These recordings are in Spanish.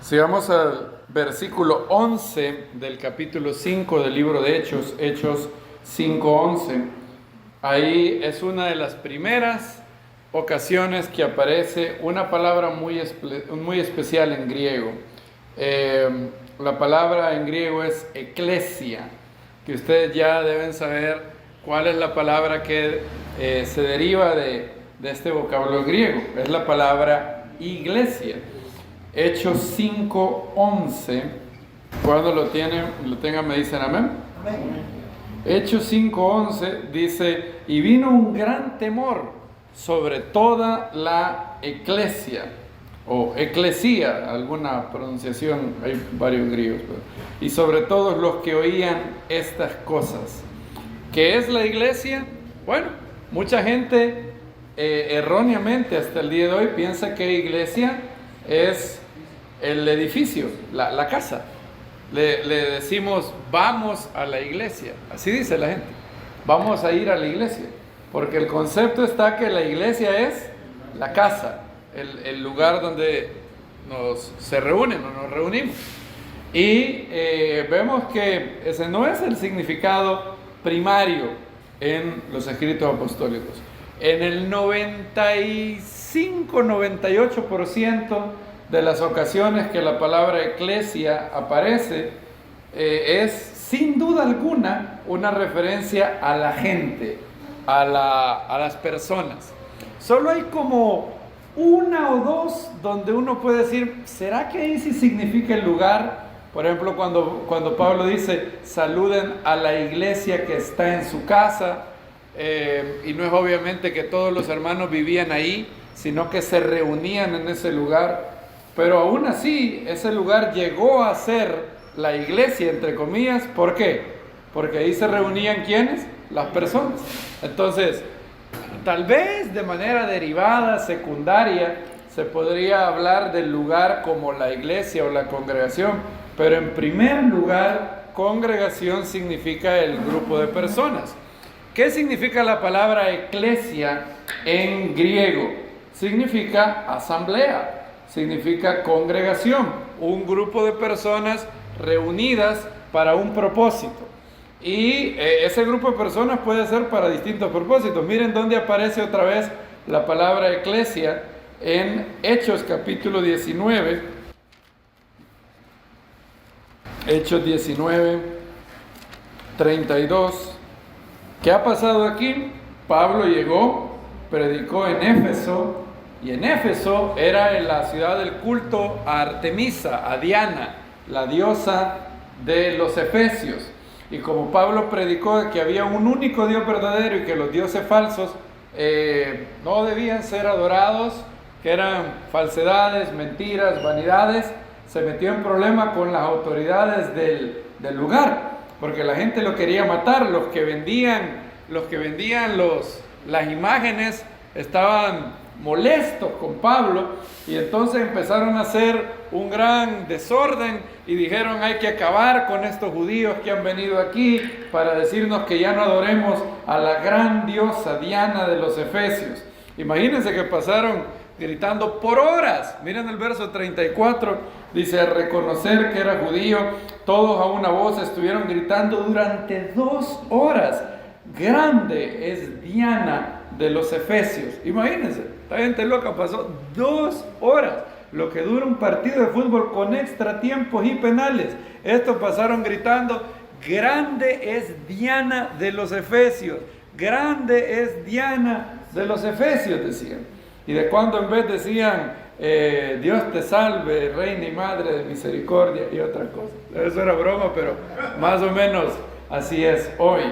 Si vamos al versículo 11 del capítulo 5 del libro de Hechos, Hechos 5:11, ahí es una de las primeras ocasiones que aparece una palabra muy especial en griego. La palabra en griego es eclesia, que ustedes ya deben saber cuál es la palabra que se deriva de este vocablo griego. Es la palabra iglesia. Hechos 5:11, cuando lo tengan me dicen amén. Amén. Hechos 5:11 dice: y vino un gran temor sobre toda la eclesia, o eclesía, alguna pronunciación, hay varios griegos, y sobre todos los que oían estas cosas. ¿Qué es la iglesia? Bueno, mucha gente erróneamente hasta el día de hoy piensa que iglesia es el edificio, la casa. Le decimos vamos a la iglesia, así dice la gente, vamos a ir a la iglesia, porque el concepto está que la iglesia es la casa, el lugar donde se reúnen o nos reunimos. Y vemos que ese no es el significado primario en los escritos apostólicos. En el 95-98% de las ocasiones que la palabra eclesia aparece, es sin duda alguna una referencia a la gente, a las personas. Solo hay como una o dos donde uno puede decir, ¿será que ahí sí significa el lugar? Por ejemplo, cuando Pablo dice, saluden a la iglesia que está en su casa, y no es obviamente que todos los hermanos vivían ahí, sino que se reunían en ese lugar. Pero aún así, ese lugar llegó a ser la iglesia, entre comillas. ¿Por qué? Porque ahí se reunían ¿quiénes? Las personas. Entonces, tal vez de manera derivada, secundaria, se podría hablar del lugar como la iglesia o la congregación. Pero en primer lugar, congregación significa el grupo de personas. ¿Qué significa la palabra eclesia en griego? Significa asamblea. Significa congregación, un grupo de personas reunidas para un propósito. Y ese grupo de personas puede ser para distintos propósitos. Miren dónde aparece otra vez la palabra eclesia en Hechos capítulo 19. Hechos 19, 32. ¿Qué ha pasado aquí? Pablo llegó, predicó en Éfeso. Y en Éfeso era en la ciudad del culto a Artemisa, a Diana, la diosa de los efesios. Y como Pablo predicó que había un único Dios verdadero y que los dioses falsos no debían ser adorados, que eran falsedades, mentiras, vanidades, se metió en problema con las autoridades del lugar, porque la gente lo quería matar. Los que vendían las imágenes estaban molestos con Pablo, y entonces empezaron a hacer un gran desorden y dijeron: hay que acabar con estos judíos que han venido aquí para decirnos que ya no adoremos a la gran diosa Diana de los efesios. Imagínense que pasaron gritando por horas. Miren el verso 34, dice: al reconocer que era judío, todos a una voz estuvieron gritando durante 2 horas: grande es Diana de los efesios. Imagínense, esta gente loca pasó 2 horas, lo que dura un partido de fútbol con extratiempos y penales. Estos pasaron gritando: grande es Diana de los efesios, grande es Diana de los efesios, decían. Y de cuando en vez decían Dios te salve, reina y madre de misericordia, y otra cosa. Eso era broma, pero más o menos así es hoy.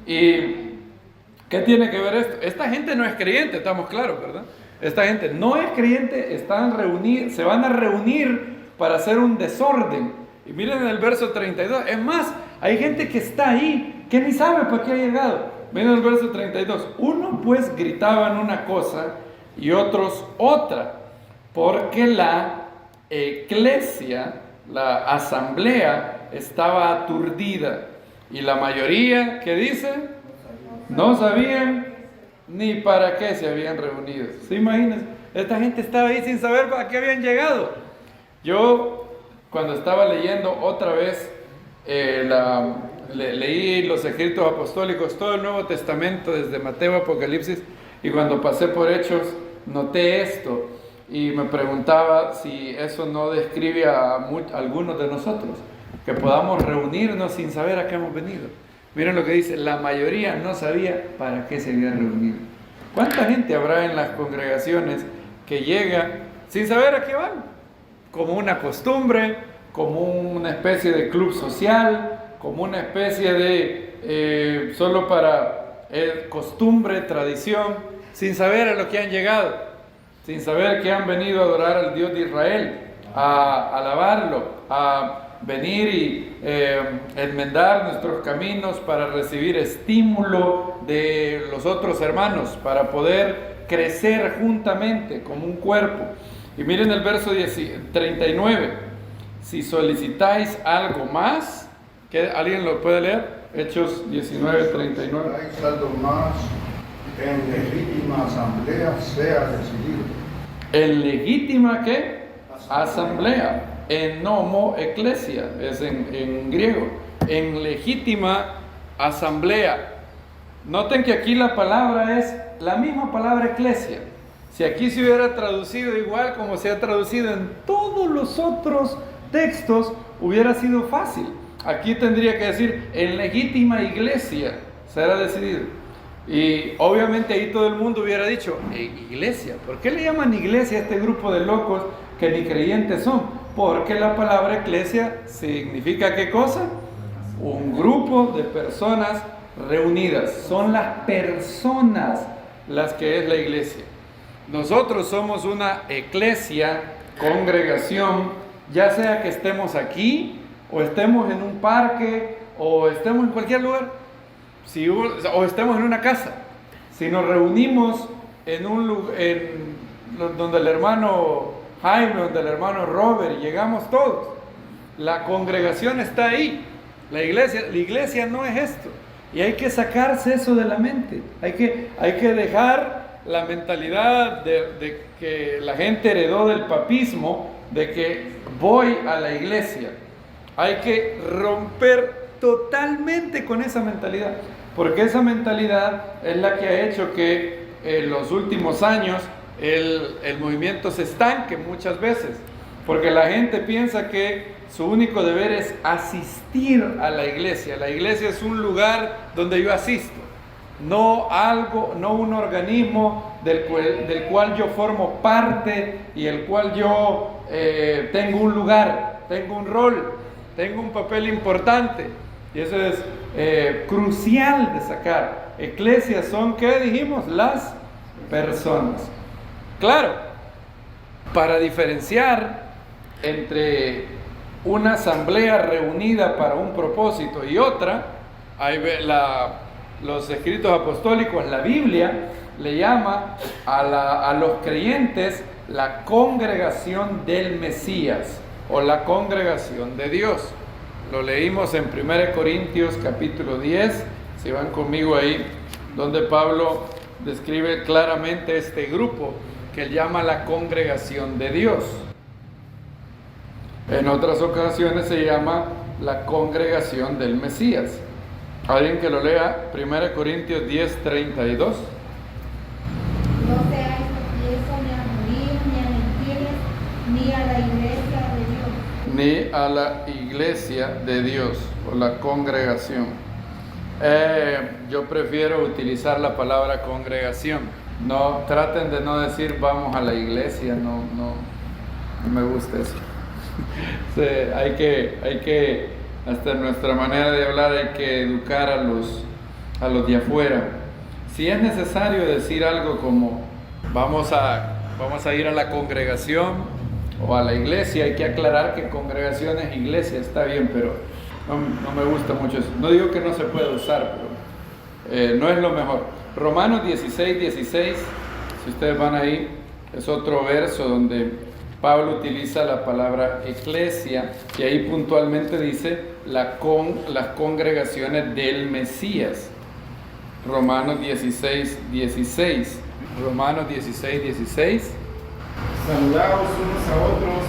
Y ¿qué tiene que ver esto? Esta gente no es creyente, estamos claros, ¿verdad? Esta gente no es creyente, se van a reunir para hacer un desorden. Y miren el verso 32. Es más, hay gente que está ahí, que ni sabe para qué ha llegado. Miren el verso 32. Uno pues gritaban una cosa y otros otra, porque la eclesia, la asamblea, estaba aturdida. Y la mayoría, ¿qué dice? No sabían ni para qué se habían reunido. ¿Se imaginan? Esta gente estaba ahí sin saber para qué habían llegado. Yo cuando estaba leyendo otra vez, leí los escritos apostólicos, todo el Nuevo Testamento, desde Mateo a Apocalipsis, y cuando pasé por Hechos, noté esto, y me preguntaba si eso no describe a algunos de nosotros, que podamos reunirnos sin saber a qué hemos venido. Miren lo que dice, la mayoría no sabía para qué se había reunido. ¿Cuánta gente habrá en las congregaciones que llega sin saber a qué van? Como una costumbre, como una especie de club social, como una especie de solo para costumbre, tradición, sin saber a lo que han llegado, sin saber que han venido a adorar al Dios de Israel, a alabarlo, a venir y enmendar nuestros caminos para recibir estímulo de los otros hermanos, para poder crecer juntamente como un cuerpo. Y miren el verso 39, si solicitáis algo más, ¿que alguien lo puede leer? Hechos 19, 39. Si algo más, en legítima asamblea sea decidido. En legítima, ¿qué? Asamblea. En nomo eclesia, es en griego. En legítima asamblea. Noten que aquí la palabra es la misma palabra eclesia. Si aquí se hubiera traducido igual como se ha traducido en todos los otros textos, hubiera sido fácil. Aquí tendría que decir, en legítima iglesia será decidido. Y obviamente ahí todo el mundo hubiera dicho, iglesia. ¿Por qué le llaman iglesia a este grupo de locos que ni creyentes son? Porque la palabra eclesia significa ¿qué cosa? Un grupo de personas reunidas. Son las personas las que es la iglesia. Nosotros somos una eclesia, congregación, ya sea que estemos aquí, o estemos en un parque, o estemos en cualquier lugar, o estemos en una casa. Si nos reunimos en un lugar, donde el hermano Jaime, donde el hermano Robert, y llegamos todos, la congregación está ahí. La iglesia no es esto, y hay que sacarse eso de la mente. Hay que dejar la mentalidad de que la gente heredó del papismo, de que voy a la iglesia. Hay que romper totalmente con esa mentalidad, porque esa mentalidad es la que ha hecho que en los últimos años el movimiento se estanque muchas veces, porque la gente piensa que su único deber es asistir a la iglesia. La iglesia es un lugar donde yo asisto, no un organismo del cual yo formo parte y el cual yo tengo un lugar, tengo un rol, tengo un papel importante. Y eso es crucial de sacar. Eclesias son, ¿qué dijimos? Las personas. Claro, para diferenciar entre una asamblea reunida para un propósito y otra, los escritos apostólicos, la Biblia le llama a los creyentes la congregación del Mesías o la congregación de Dios. Lo leímos en 1 Corintios capítulo 10, si van conmigo ahí, donde Pablo describe claramente este grupo que él llama la congregación de Dios. En otras ocasiones se llama la congregación del Mesías. Alguien que lo lea, 1 Corintios 10, 32. No seáis tropiezo ni a morir, ni a mentiras, ni a la iglesia de Dios. Ni a la iglesia de Dios, o la congregación. Yo prefiero utilizar la palabra congregación. No, traten de no decir vamos a la iglesia, no me gusta eso. Sí, hay que, hasta nuestra manera de hablar, hay que educar a los de afuera. Si es necesario decir algo como vamos a ir a la congregación o a la iglesia, hay que aclarar que congregación es iglesia, está bien, pero no me gusta mucho eso. No digo que no se pueda usar, pero no es lo mejor. Romanos 16, 16, si ustedes van ahí, es otro verso donde Pablo utiliza la palabra eclesia y ahí puntualmente dice las congregaciones del Mesías. Romanos 16, 16. Romanos 16, 16. Saludaos unos a otros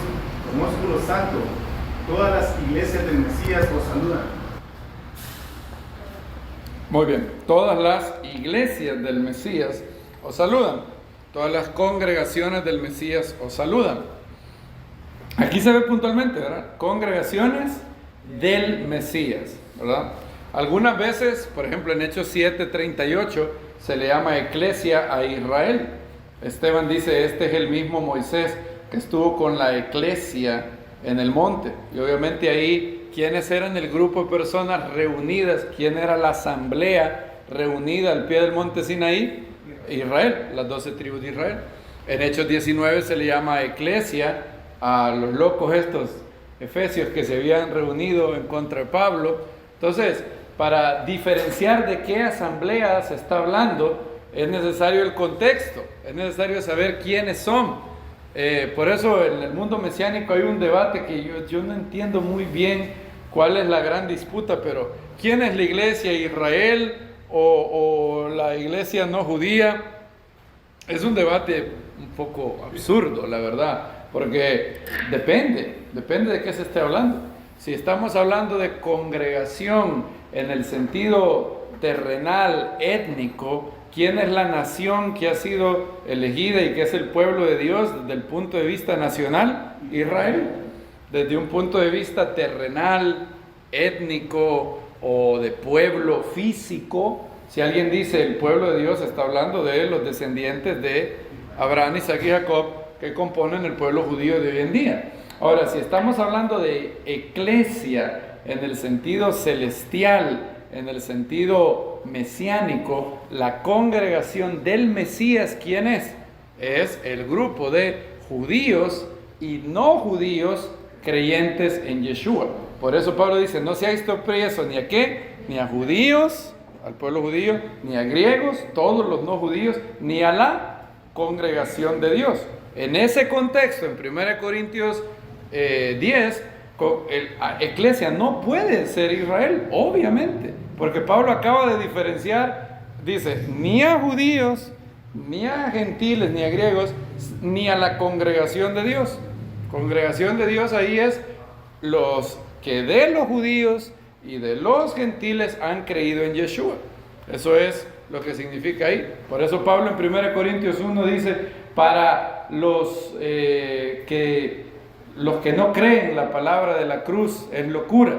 con ósculo santo. Todas las iglesias del Mesías os saludan. Muy bien, todas las iglesias del Mesías os saludan, todas las congregaciones del Mesías os saludan. Aquí se ve puntualmente, ¿verdad? Congregaciones del Mesías, ¿verdad? Algunas veces, por ejemplo en Hechos 7:38, se le llama eclesia a Israel. Esteban dice, este es el mismo Moisés que estuvo con la eclesia en el monte. Y obviamente ahí, ¿quiénes eran el grupo de personas reunidas? ¿Quién era la asamblea reunida al pie del monte Sinaí? Israel, las 12 tribus de Israel. En Hechos 19 se le llama eclesia a los locos estos efesios que se habían reunido en contra de Pablo. Entonces, para diferenciar de qué asamblea se está hablando, es necesario el contexto, es necesario saber quiénes son. Por eso en el mundo mesiánico hay un debate que yo no entiendo muy bien cuál es la gran disputa, pero ¿quién es la iglesia? ¿Israel o la iglesia no judía? Es un debate un poco absurdo, la verdad, porque depende de qué se esté hablando. Si estamos hablando de congregación en el sentido terrenal, étnico, ¿quién es la nación que ha sido elegida y que es el pueblo de Dios desde el punto de vista nacional? Israel. Desde un punto de vista terrenal, étnico o de pueblo físico, si alguien dice el pueblo de Dios, está hablando de los descendientes de Abraham, Isaac y Jacob, que componen el pueblo judío de hoy en día. Ahora, si estamos hablando de eclesia en el sentido celestial, en el sentido mesiánico, la congregación del Mesías, ¿quién es? Es el grupo de judíos y no judíos creyentes en Yeshua. Por eso Pablo dice, no seáis tropiezo ni a qué, ni a judíos, al pueblo judío, ni a griegos, todos los no judíos, ni a la congregación de Dios. En ese contexto, en 1 Corintios 10, eclesia no puede ser Israel, obviamente, porque Pablo acaba de diferenciar, dice, ni a judíos, ni a gentiles, ni a griegos, ni a la congregación de Dios. Congregación de Dios ahí es los que de los judíos y de los gentiles han creído en Yeshua. Eso es lo que significa ahí. Por eso Pablo en 1 Corintios 1 dice, para los que no creen, la palabra de la cruz es locura.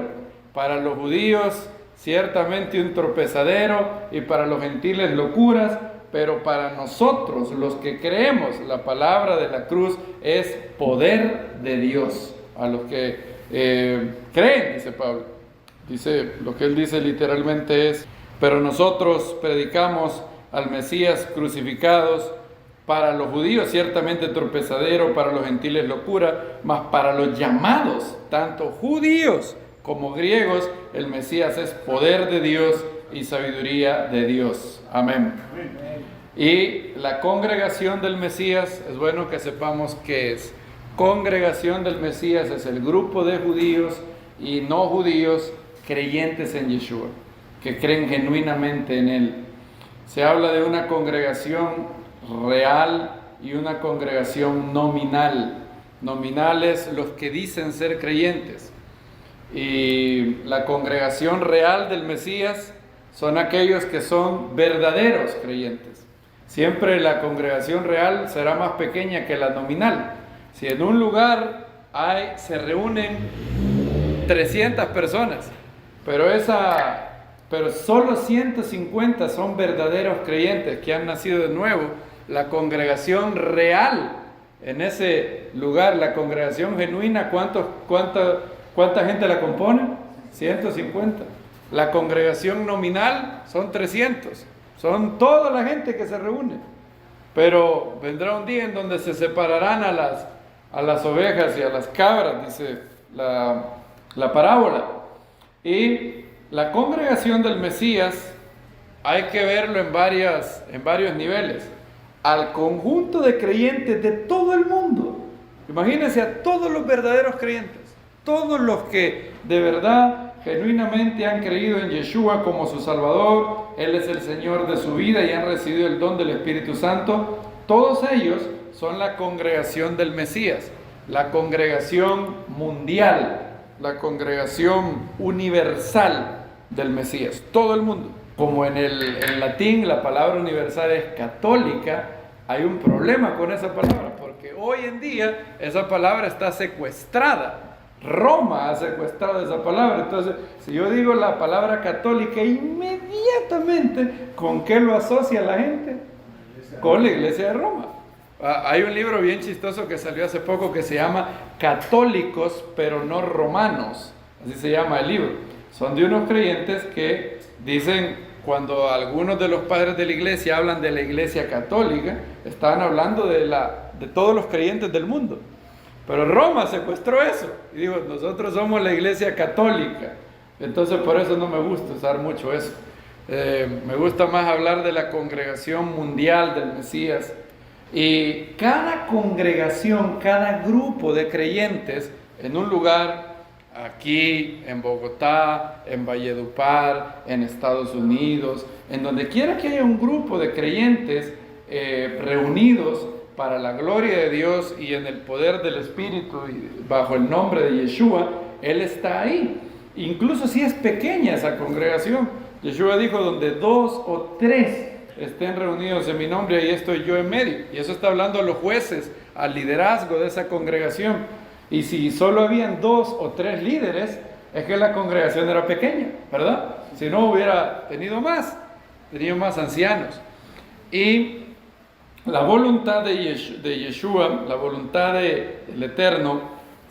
Para los judíos ciertamente un tropezadero y para los gentiles locuras, pero para nosotros los que creemos, la palabra de la cruz es poder de Dios. A los que creen, dice Pablo. Dice, lo que él dice literalmente es, pero nosotros predicamos al Mesías crucificados, para los judíos ciertamente tropezadero, para los gentiles locura, mas para los llamados, tanto judíos como griegos, el Mesías es poder de Dios y sabiduría de Dios. Amén. Y la congregación del Mesías, es bueno que sepamos qué es. Congregación del Mesías es el grupo de judíos y no judíos creyentes en Yeshua, que creen genuinamente en Él. Se habla de una congregación real y una congregación nominal. Nominales los que dicen ser creyentes. Y la congregación real del Mesías son aquellos que son verdaderos creyentes. Siempre la congregación real será más pequeña que la nominal. Si en un lugar se reúnen 300 personas, pero solo 150 son verdaderos creyentes que han nacido de nuevo, la congregación real en ese lugar, la congregación genuina, ¿cuánta gente la compone? 150. La congregación nominal son 300. Son toda la gente que se reúne. Pero vendrá un día en donde se separarán a las ovejas y a las cabras, dice la parábola. Y la congregación del Mesías hay que verlo en varios niveles. Al conjunto de creyentes de todo el mundo. Imagínense a todos los verdaderos creyentes, todos los que de verdad, genuinamente han creído en Yeshua como su Salvador, Él es el Señor de su vida y han recibido el don del Espíritu Santo. Todos ellos son la congregación del Mesías, la congregación mundial, la congregación universal del Mesías, todo el mundo. Como en latín la palabra universal es católica, hay un problema con esa palabra, porque hoy en día esa palabra está secuestrada. Roma ha secuestrado esa palabra. Entonces, si yo digo la palabra católica, inmediatamente, ¿con qué lo asocia la gente? Con la iglesia de Roma. Hay un libro bien chistoso que salió hace poco que se llama Católicos pero no romanos, así se llama el libro. Son de unos creyentes que dicen, cuando algunos de los padres de la iglesia hablan de la iglesia católica, están hablando de todos los creyentes del mundo. Pero Roma secuestró eso y dijo, nosotros somos la iglesia católica. Entonces por eso no me gusta usar mucho eso. Me gusta más hablar de la congregación mundial del Mesías. Y cada congregación, cada grupo de creyentes en un lugar, aquí en Bogotá, en Valledupar, en Estados Unidos, en donde quiera que haya un grupo de creyentes reunidos para la gloria de Dios y en el poder del Espíritu y bajo el nombre de Yeshua, Él está ahí. Incluso si es pequeña esa congregación. Yeshua dijo, donde 2 o 3 estén reunidos en mi nombre, ahí estoy yo en medio. Y eso está hablando a los jueces, al liderazgo de esa congregación. Y si solo habían 2 o 3 líderes, es que la congregación era pequeña, ¿verdad? Si no hubiera tenido más ancianos. Y la voluntad de Yeshua, la voluntad del Eterno,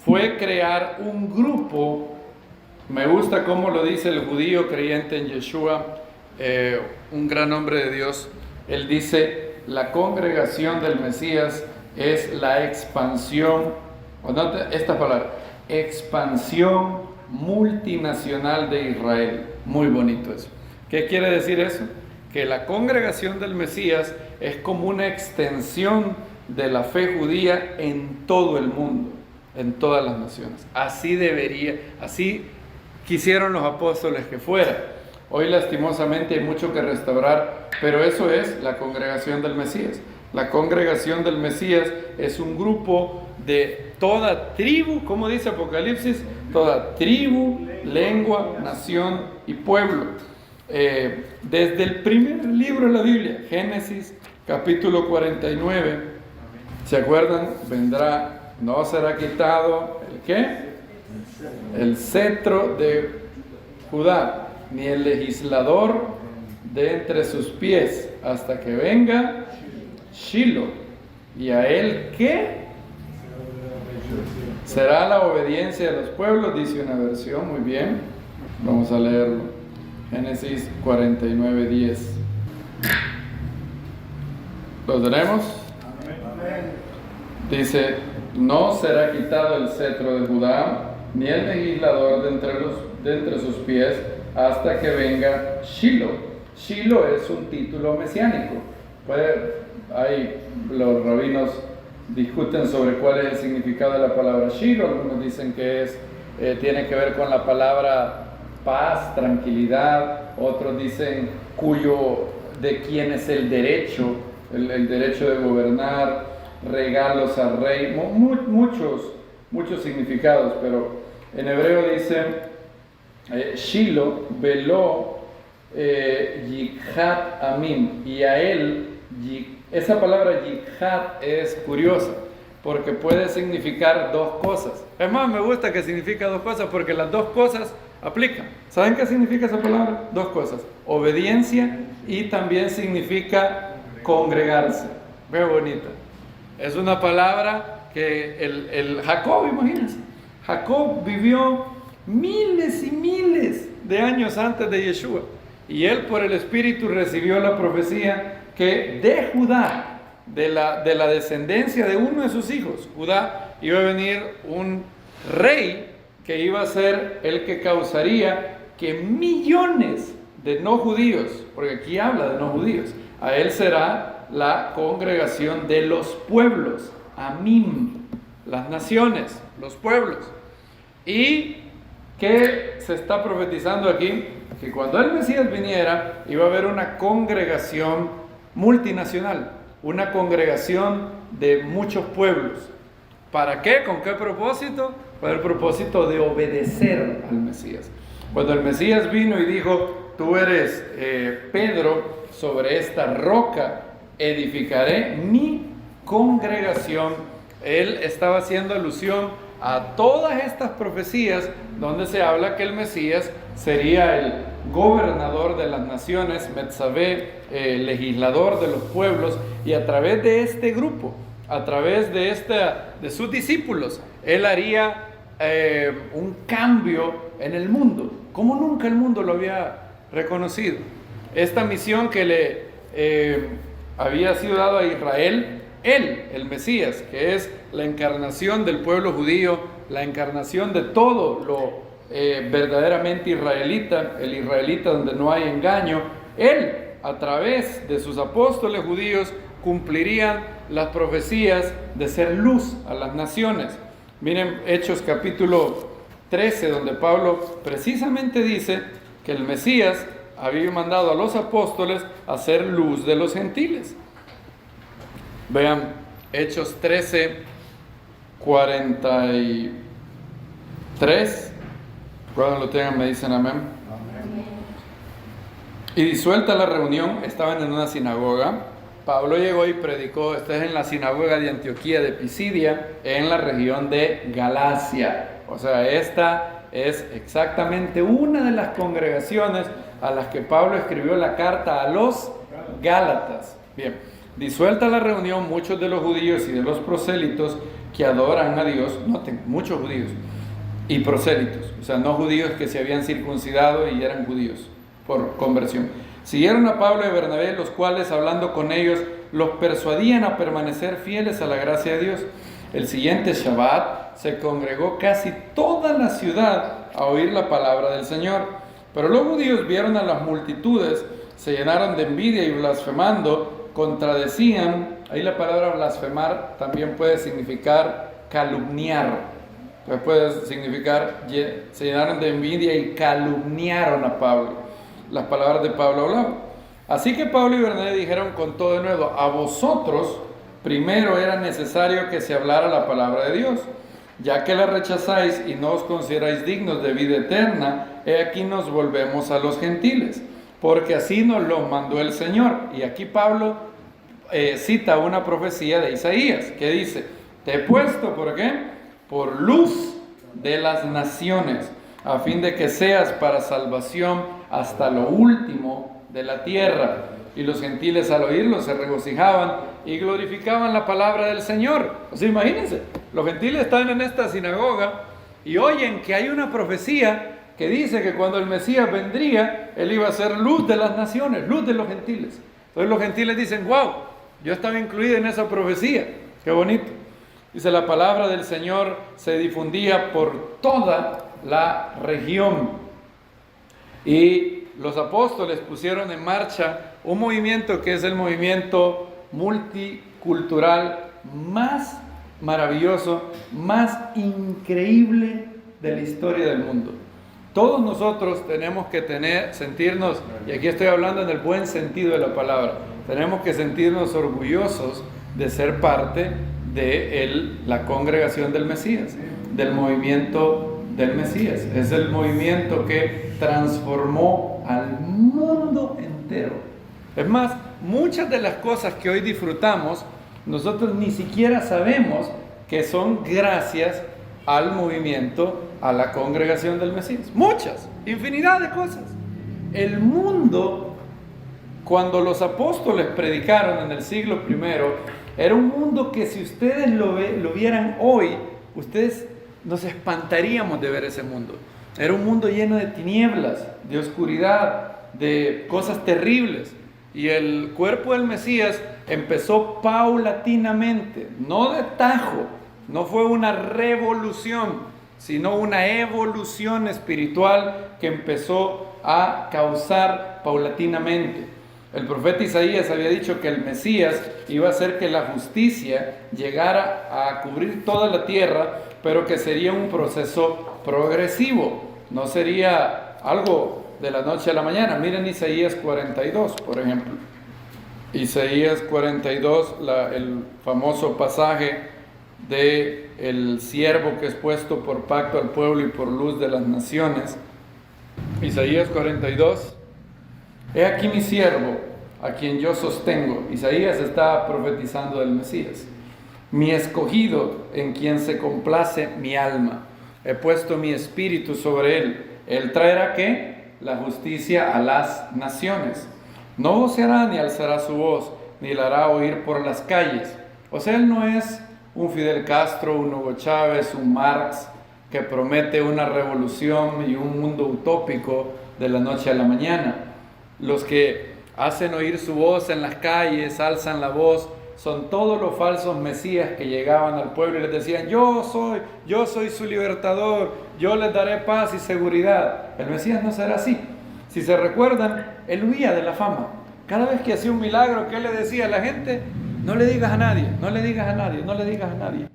fue crear un grupo. Me gusta cómo lo dice el judío creyente en Yeshua, un gran hombre de Dios. Él dice, la congregación del Mesías es la expansión, esta palabra, expansión multinacional de Israel. Muy bonito eso. ¿Qué quiere decir eso? Que la congregación del Mesías es como una extensión de la fe judía en todo el mundo, en todas las naciones. Así quisieron los apóstoles que fuera. Hoy lastimosamente hay mucho que restaurar, pero eso es la congregación del Mesías. La congregación del Mesías es un grupo de toda tribu, como dice Apocalipsis, toda tribu, lengua, nación y pueblo. Desde el primer libro de la Biblia, Génesis capítulo 49, ¿se acuerdan? No será quitado ¿el qué? El cetro de Judá, ni el legislador de entre sus pies, hasta que venga Shiloh. ¿Y a él qué? Será la obediencia de los pueblos, dice una versión. Muy bien, vamos a leerlo. Génesis 49:10. ¿Lo tenemos? Dice, no será quitado el cetro de Judá, ni el legislador de entre sus pies, hasta que venga Shiloh. Shiloh es un título mesiánico. Los rabinos discuten sobre cuál es el significado de la palabra Shiloh. Algunos dicen que tiene que ver con la palabra paz, tranquilidad. Otros dicen de quién es el derecho, el derecho de gobernar, regalos al rey, muchos significados, pero en hebreo dice Shiloh, veló Yikhat Amim, y a él, esa palabra Yikhat es curiosa, porque puede significar 2 cosas. Es más, me gusta que significa 2 cosas, porque las 2 cosas aplican. ¿Saben qué significa esa palabra? 2 cosas, obediencia, y también significa congregarse. Muy bonita. Es una palabra que el Jacob, imagínense, Jacob vivió miles y miles de años antes de Yeshua, y él por el Espíritu recibió la profecía que de Judá, de la descendencia de uno de sus hijos, Judá, iba a venir un rey que iba a ser el que causaría que millones de no judíos, porque aquí habla de no judíos, a él será la congregación de los pueblos, Amim, las naciones, los pueblos. ¿Y qué se está profetizando aquí? Que cuando el Mesías viniera, iba a haber una congregación multinacional, una congregación de muchos pueblos. ¿Para qué? ¿Con qué propósito? ¿Cuál era el propósito? De obedecer al Mesías. Cuando el Mesías vino y dijo, tú eres Pedro, sobre esta roca edificaré mi congregación, él estaba haciendo alusión a todas estas profecías donde se habla que el Mesías sería el gobernador de las naciones, Metzabé, legislador de los pueblos, y a través de este grupo, a través de sus discípulos, él haría un cambio en el mundo, como nunca el mundo lo había reconocido. Esta misión que le había sido dada a Israel, él, el Mesías, que es la encarnación del pueblo judío, la encarnación de todo lo verdaderamente israelita, el israelita donde no hay engaño, él, a través de sus apóstoles judíos, cumplirían las profecías de ser luz a las naciones. Miren Hechos capítulo 13, donde Pablo precisamente dice que el Mesías había mandado a los apóstoles a ser luz de los gentiles. Vean Hechos 13, 43. Cuando lo tengan me dicen amén. Y disuelta la reunión, estaban en una sinagoga. Pablo llegó y predicó. Esta es en la sinagoga de Antioquía de Pisidia, en la región de Galacia. O sea, esta es exactamente una de las congregaciones a las que Pablo escribió la carta a los Gálatas. Bien, disuelta la reunión, muchos de los judíos y de los prosélitos que adoran a Dios, noten, muchos judíos y prosélitos, o sea, no judíos que se habían circuncidado y eran judíos por conversión, siguieron a Pablo y Bernabé, los cuales, hablando con ellos, los persuadían a permanecer fieles a la gracia de Dios. El siguiente Shabbat se congregó casi toda la ciudad a oír la palabra del Señor. Pero los judíos vieron a las multitudes, se llenaron de envidia y blasfemando, contradecían. Ahí la palabra blasfemar también puede significar calumniar. Entonces puede significar, se llenaron de envidia y calumniaron a Pablo. Las palabras de Pablo hablaban. Así que Pablo y Bernabé dijeron con todo de nuevo, a vosotros primero era necesario que se hablara la palabra de Dios. Ya que la rechazáis y no os consideráis dignos de vida eterna, he aquí nos volvemos a los gentiles, porque así nos lo mandó el Señor. Y aquí Pablo cita una profecía de Isaías, que dice, te he puesto, ¿por qué? Por luz de las naciones, a fin de que seas para salvación hasta lo último de la tierra. Y los gentiles al oírlo se regocijaban y glorificaban la palabra del Señor. O sea, imagínense, los gentiles están en esta sinagoga y oyen que hay una profecía que dice que cuando el Mesías vendría, él iba a ser luz de las naciones, luz de los gentiles. Entonces los gentiles dicen, wow, yo estaba incluido en esa profecía, qué bonito. Dice, la palabra del Señor se difundía por toda la región. Y los apóstoles pusieron en marcha un movimiento que es el movimiento multicultural más maravilloso, más increíble de la historia del mundo. Todos nosotros tenemos que sentirnos, y aquí estoy hablando en el buen sentido de la palabra, tenemos que sentirnos orgullosos de ser parte de la congregación del Mesías, del movimiento del Mesías. Es el movimiento que transformó al mundo entero. Es más, muchas de las cosas que hoy disfrutamos, nosotros ni siquiera sabemos que son gracias al movimiento, a la congregación del Mesías. Muchas, infinidad de cosas. El mundo, cuando los apóstoles predicaron en el siglo I, era un mundo que si ustedes lo vieran hoy, ustedes nos espantaríamos de ver ese mundo. Era un mundo lleno de tinieblas, de oscuridad, de cosas terribles. Y el cuerpo del Mesías empezó paulatinamente, no de tajo, no fue una revolución, sino una evolución espiritual que empezó a causar paulatinamente. El profeta Isaías había dicho que el Mesías iba a hacer que la justicia llegara a cubrir toda la tierra, pero que sería un proceso progresivo, no sería algo de la noche a la mañana. Miren Isaías 42, por ejemplo. Isaías 42, el famoso pasaje de el siervo que es puesto por pacto al pueblo y por luz de las naciones. Isaías 42. He aquí mi siervo, a quien yo sostengo. Isaías está profetizando del Mesías. Mi escogido, en quien se complace mi alma. He puesto mi espíritu sobre él. Él traerá ¿qué? La justicia a las naciones. No voceará ni alzará su voz, ni la hará oír por las calles. O sea, él no es un Fidel Castro, un Hugo Chávez, un Marx, que promete una revolución y un mundo utópico de la noche a la mañana. Los que hacen oír su voz en las calles, alzan la voz, son todos los falsos mesías que llegaban al pueblo y les decían, yo soy su libertador, yo les daré paz y seguridad. El Mesías no será así. Si se recuerdan, él huía de la fama. Cada vez que hacía un milagro, ¿qué le decía a la gente? No le digas a nadie, no le digas a nadie, no le digas a nadie.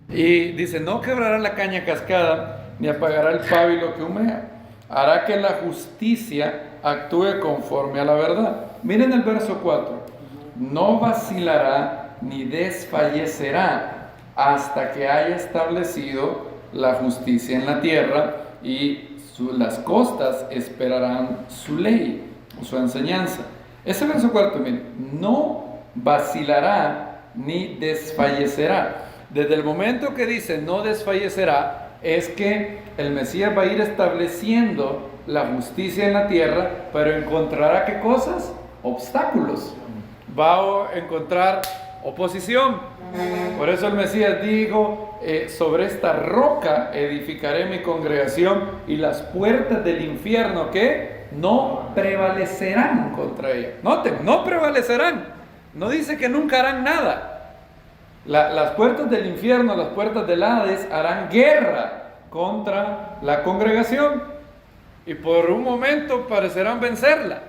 Y dice, no quebrará la caña cascada, ni apagará el pábilo que humea. Hará que la justicia actúe conforme a la verdad. Miren el verso 4. No vacilará ni desfallecerá hasta que haya establecido la justicia en la tierra y las costas esperarán su ley o su enseñanza. Ese verso 4, miren, no vacilará ni desfallecerá. Desde el momento que dice no desfallecerá, es que el Mesías va a ir estableciendo la justicia en la tierra, pero encontrará ¿qué cosas? Obstáculos. Va a encontrar oposición. Por eso el Mesías dijo, sobre esta roca edificaré mi congregación y las puertas del infierno que no prevalecerán contra ella. Noten, no prevalecerán. No dice que nunca harán nada. Las puertas del infierno, las puertas del Hades harán guerra contra la congregación y por un momento parecerán vencerla,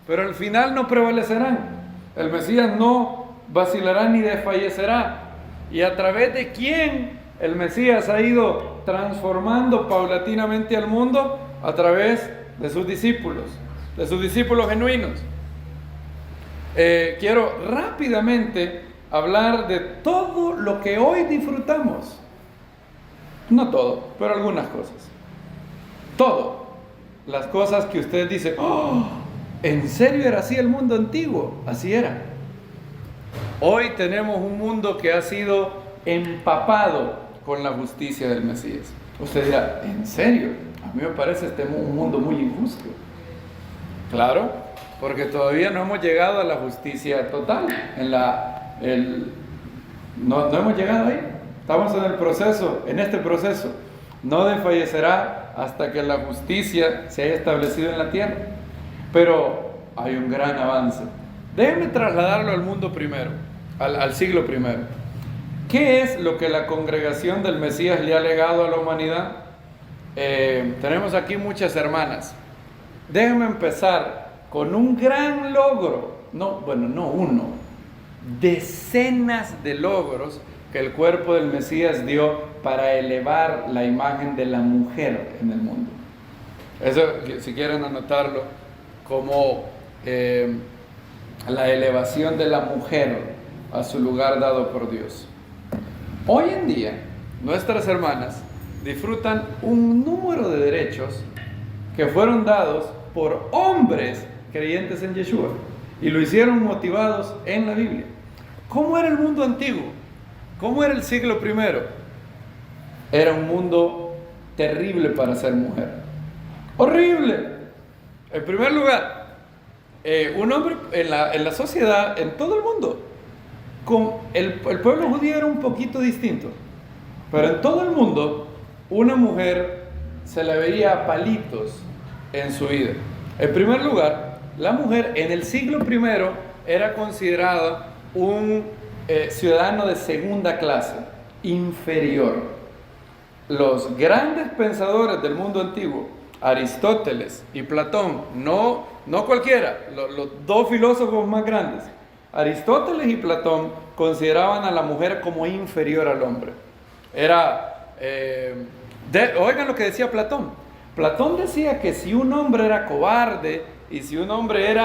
pero al final no prevalecerán. El Mesías no vacilará ni desfallecerá. ¿Y a través de quién el Mesías ha ido transformando paulatinamente al mundo? A través de sus discípulos genuinos. Quiero rápidamente hablar de todo lo que hoy disfrutamos. No todo, pero algunas cosas. Todo. Las cosas que usted dice, ¡oh! ¿En serio era así el mundo antiguo? Así era. Hoy tenemos un mundo que ha sido empapado con la justicia del Mesías. Usted dirá, ¿en serio? A mí me parece un mundo muy injusto. Claro, porque todavía no hemos llegado a la justicia total. No hemos llegado ahí. Estamos en este proceso. No desfallecerá hasta que la justicia se haya establecido en la tierra. Pero hay un gran avance. Déjenme trasladarlo al mundo primero, al siglo primero. ¿Qué es lo que la congregación del Mesías le ha legado a la humanidad? Tenemos aquí muchas hermanas. Déjenme empezar con un gran logro. No uno. Decenas de logros que el cuerpo del Mesías dio para elevar la imagen de la mujer en el mundo. Eso, si quieren anotarlo, como la elevación de la mujer a su lugar dado por Dios. Hoy en día, nuestras hermanas disfrutan un número de derechos que fueron dados por hombres creyentes en Yeshua y lo hicieron motivados en la Biblia. ¿Cómo era el mundo antiguo? ¿Cómo era el siglo primero? Era un mundo terrible para ser mujer. ¡Horrible! En primer lugar, un hombre en la sociedad, en todo el mundo, el pueblo judío era un poquito distinto, pero en todo el mundo, una mujer se la veía a palitos en su vida. En primer lugar, la mujer en el siglo primero era considerada un ciudadano de segunda clase, inferior. Los grandes pensadores del mundo antiguo, Aristóteles y Platón, no cualquiera, los dos filósofos más grandes, Aristóteles y Platón consideraban a la mujer como inferior al hombre. Oigan lo que decía Platón. Platón decía que si un hombre era cobarde y si un hombre no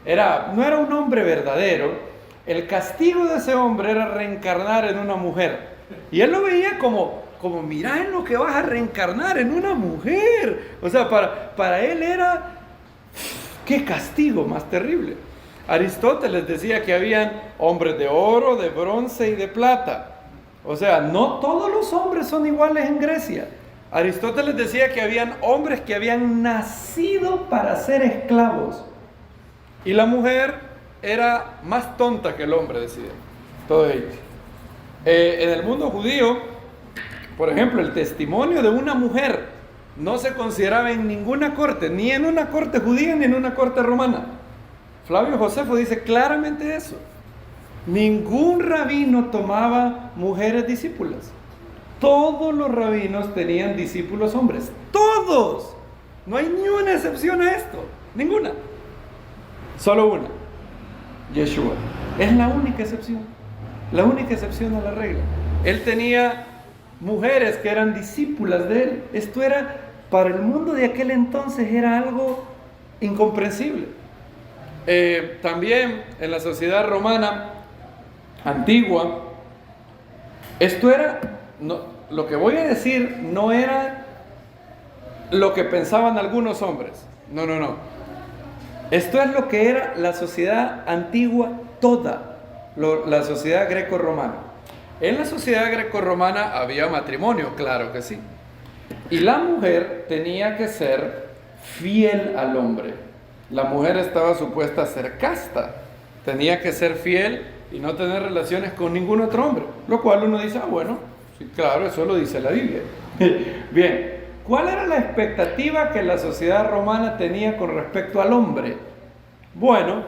era un hombre verdadero, El castigo de ese hombre era reencarnar en una mujer. Y él lo veía como mira en lo que vas a reencarnar en una mujer. O sea, para él era, qué castigo más terrible. Aristóteles decía que habían hombres de oro, de bronce y de plata. O sea, no todos los hombres son iguales en Grecia. Aristóteles decía que habían hombres que habían nacido para ser esclavos. Y la mujer era más tonta que el hombre, decía. Todo ello. En el mundo judío, por ejemplo, el testimonio de una mujer no se consideraba en ninguna corte, ni en una corte judía ni en una corte romana. Flavio Josefo dice claramente eso. Ningún rabino tomaba mujeres discípulas. Todos los rabinos tenían discípulos hombres. ¡Todos! No hay ni una excepción a esto. Ninguna. Solo una. Yeshua. Es la única excepción. La única excepción a la regla. Él tenía mujeres que eran discípulas de él. Esto era, para el mundo de aquel entonces, era algo incomprensible. También en la sociedad romana antigua, esto era, lo que voy a decir no era lo que pensaban algunos hombres. No. Esto es lo que era la sociedad antigua toda, la sociedad greco-romana. En la sociedad greco-romana había matrimonio, claro que sí. Y la mujer tenía que ser fiel al hombre. La mujer estaba supuesta a ser casta. Tenía que ser fiel y no tener relaciones con ningún otro hombre. Lo cual uno dice, bueno, sí, claro, eso lo dice la Biblia. Bien, ¿cuál era la expectativa que la sociedad romana tenía con respecto al hombre? Bueno,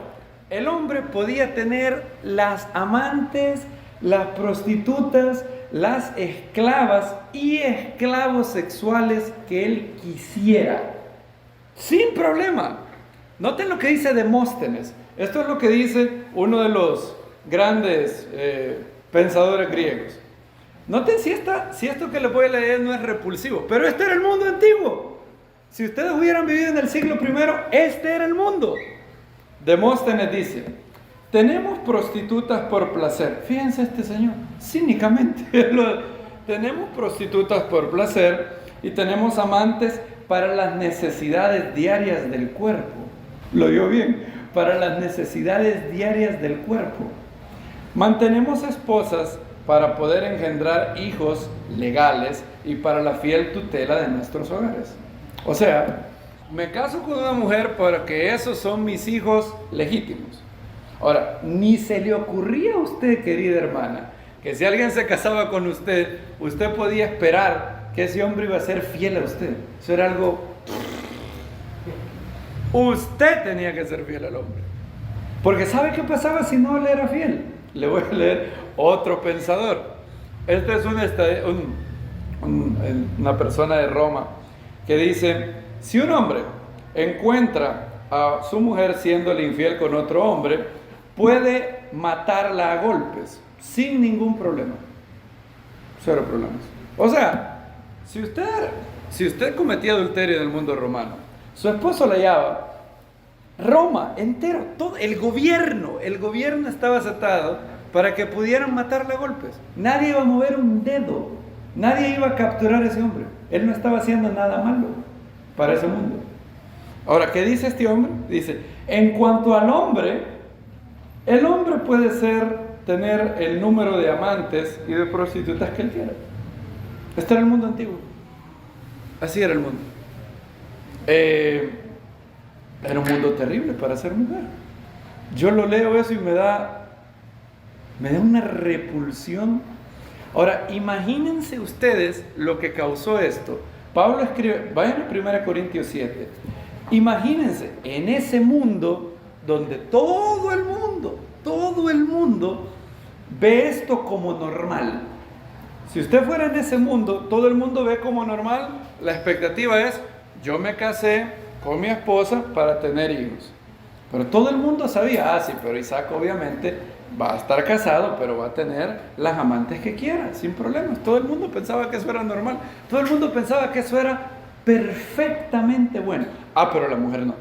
el hombre podía tener las amantes, las prostitutas, las esclavas y esclavos sexuales que él quisiera, sin problema. Noten lo que dice Demóstenes. Esto es lo que dice uno de los grandes pensadores griegos. Noten si esto que les voy a leer no es repulsivo, pero este era el mundo antiguo. Si ustedes hubieran vivido en el siglo I, este era el mundo. Demóstenes dice: tenemos prostitutas por placer. Fíjense este señor, cínicamente. Tenemos prostitutas por placer y tenemos amantes para las necesidades diarias del cuerpo. Lo oyó bien, para las necesidades diarias del cuerpo. Mantenemos esposas para poder engendrar hijos legales y para la fiel tutela de nuestros hogares. O sea, me caso con una mujer porque esos son mis hijos legítimos. Ahora, ni se le ocurría a usted, querida hermana, que si alguien se casaba con usted, usted podía esperar que ese hombre iba a ser fiel a usted. Eso era algo... Usted tenía que ser fiel al hombre. Porque ¿sabe qué pasaba si no le era fiel? Le voy a leer otro pensador. Este es una persona de Roma que dice: si un hombre encuentra a su mujer siéndole infiel con otro hombre, puede matarla a golpes sin ningún problema. Cero problemas. O sea, si usted cometía adulterio en el mundo romano, su esposo la hallaba, Roma entero, todo el gobierno estaba atado para que pudieran matarla a golpes. Nadie iba a mover un dedo, nadie iba a capturar a ese hombre. Él no estaba haciendo nada malo para ese mundo. Ahora, ¿qué dice este hombre? Dice: en cuanto al hombre, el hombre puede tener el número de amantes y de prostitutas que él quiera. Este era el mundo antiguo. Así era el mundo. Era un mundo terrible para ser mujer. Yo lo leo eso y me da una repulsión. Ahora, imagínense ustedes lo que causó esto. Pablo escribe, vayan a 1 Corintios 7. Imagínense en ese mundo donde todo el mundo ve esto como normal. Si usted fuera en ese mundo, todo el mundo ve como normal. La expectativa es: yo me casé con mi esposa para tener hijos. Pero todo el mundo sabía, sí, pero Isaac obviamente va a estar casado, pero va a tener las amantes que quiera, sin problemas. Todo el mundo pensaba que eso era normal. Todo el mundo pensaba que eso era perfectamente bueno. Pero la mujer no.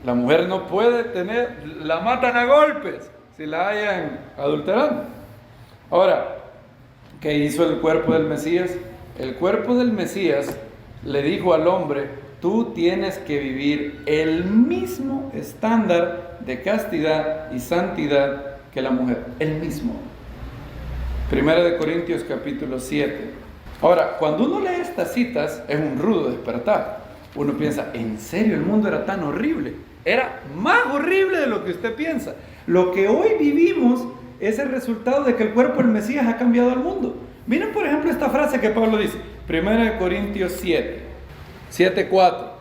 La mujer no puede tener, la matan a golpes. si la hayan adulterado. Ahora, ¿qué hizo el cuerpo del Mesías? El cuerpo del Mesías le dijo al hombre: tú tienes que vivir el mismo estándar de castidad y santidad que la mujer, el mismo. Primera de Corintios capítulo 7. Ahora, cuando uno lee estas citas, es un rudo despertar. Uno piensa, ¿en serio el mundo era tan horrible? Era más horrible de lo que usted piensa. Lo que hoy vivimos es el resultado de que el cuerpo del Mesías ha cambiado al mundo. Miren, por ejemplo, esta frase que Pablo dice, 1 Corintios 7:4.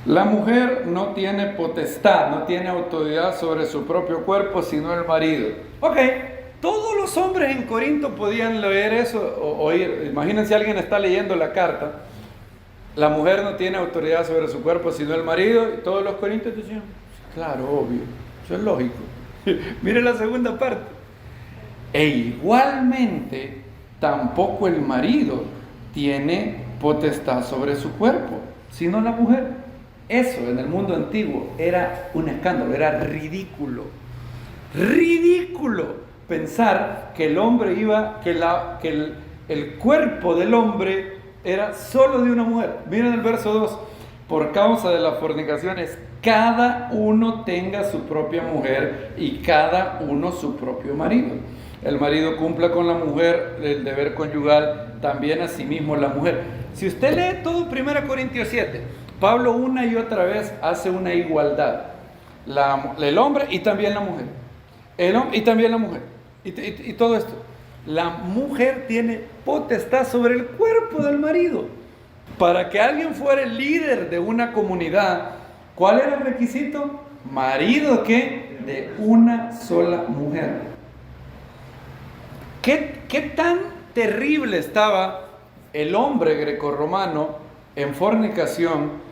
La mujer no tiene potestad, no tiene autoridad sobre su propio cuerpo, sino el marido. Ok, todos los hombres en Corinto podían leer eso o oír. Imagínense, alguien está leyendo la carta. La mujer no tiene autoridad sobre su cuerpo, sino el marido. Y todos los corintios decían, claro, obvio, eso es lógico. Mire la segunda parte. E igualmente, tampoco el marido tiene potestad sobre su cuerpo, sino la mujer. Eso en el mundo antiguo era un escándalo, era ridículo. Ridículo pensar que el hombre el cuerpo del hombre era solo de una mujer. Miren el verso 2. Por causa de las fornicaciones, cada uno tenga su propia mujer y cada uno su propio marido. El marido cumpla con la mujer el deber conyugal, también asimismo la mujer. Si usted lee todo 1 Corintios 7, Pablo una y otra vez hace una igualdad. El hombre y también la mujer. El hombre y también la mujer. Y todo esto. La mujer tiene potestad sobre el cuerpo del marido. Para que alguien fuera el líder de una comunidad, ¿cuál era el requisito? Marido que de una sola mujer. ¿Qué tan terrible estaba el hombre grecorromano en fornicación?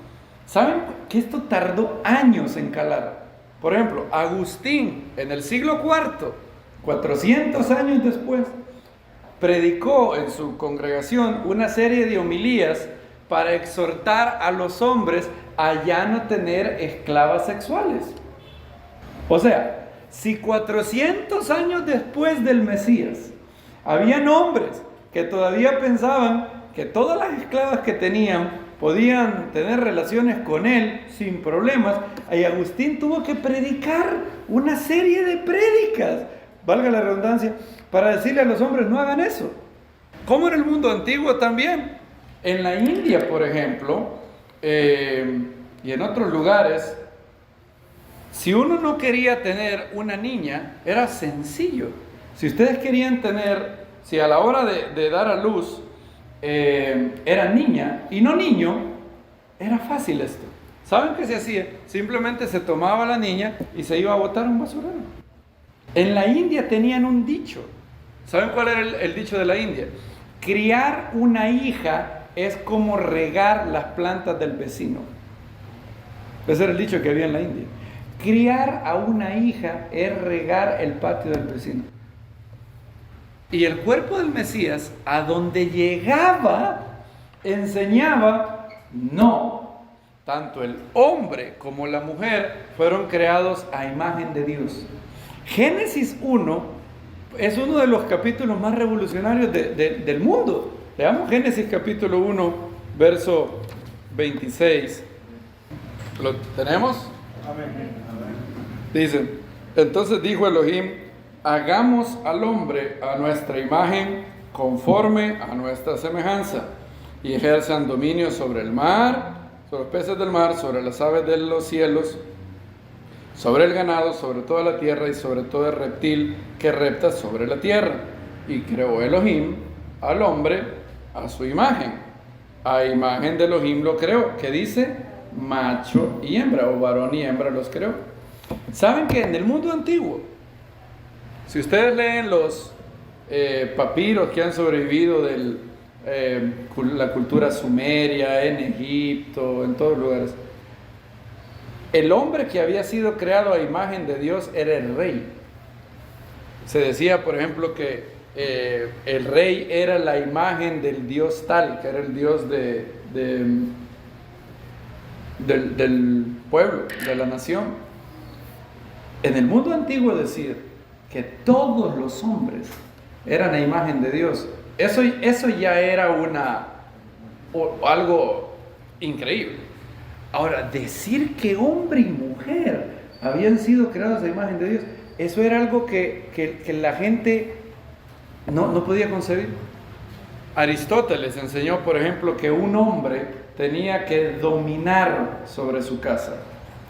¿Saben que esto tardó años en calar? Por ejemplo, Agustín en el siglo IV, 400 años después, predicó en su congregación una serie de homilías para exhortar a los hombres a ya no tener esclavas sexuales. O sea, si 400 años después del Mesías habían hombres que todavía pensaban que todas las esclavas que tenían podían tener relaciones con él sin problemas, y Agustín tuvo que predicar una serie de prédicas, valga la redundancia, para decirle a los hombres: no hagan eso. Como en el mundo antiguo también. En la India, por ejemplo, y en otros lugares, si uno no quería tener una niña, era sencillo. Si ustedes querían tener, si a la hora de dar a luz era niña y no niño, era fácil esto. ¿Saben qué se hacía? Simplemente se tomaba la niña y se iba a botar a un basurero. En la India tenían un dicho. ¿Saben cuál era el dicho de la India? Criar una hija es como regar las plantas del vecino. Ese era el dicho que había en la India. Criar a una hija es regar el patio del vecino. Y el cuerpo del Mesías, a donde llegaba, enseñaba: no, tanto el hombre como la mujer fueron creados a imagen de Dios. Génesis 1 es uno de los capítulos más revolucionarios del mundo. Leamos Génesis capítulo 1, verso 26. ¿Lo tenemos? Amén. Dice: entonces dijo Elohim: hagamos al hombre a nuestra imagen, conforme a nuestra semejanza, y ejerzan dominio sobre el mar, sobre los peces del mar, sobre las aves de los cielos, sobre el ganado, sobre toda la tierra y sobre todo el reptil que repta sobre la tierra. Y creó Elohim al hombre a su imagen. A imagen de Elohim lo creó. ¿Qué dice? Macho y hembra, o varón y hembra los creó. ¿Saben que en el mundo antiguo, si ustedes leen los papiros que han sobrevivido de la cultura sumeria, en Egipto, en todos lugares, el hombre que había sido creado a imagen de Dios era el rey? Se decía, por ejemplo, que el rey era la imagen del dios tal, que era el dios del pueblo, de la nación. En el mundo antiguo, es decir, que todos los hombres eran la imagen de Dios. Eso ya era algo increíble. Ahora, decir que hombre y mujer habían sido creados a imagen de Dios, eso era algo que la gente no podía concebir. Aristóteles enseñó, por ejemplo, que un hombre tenía que dominar sobre su casa.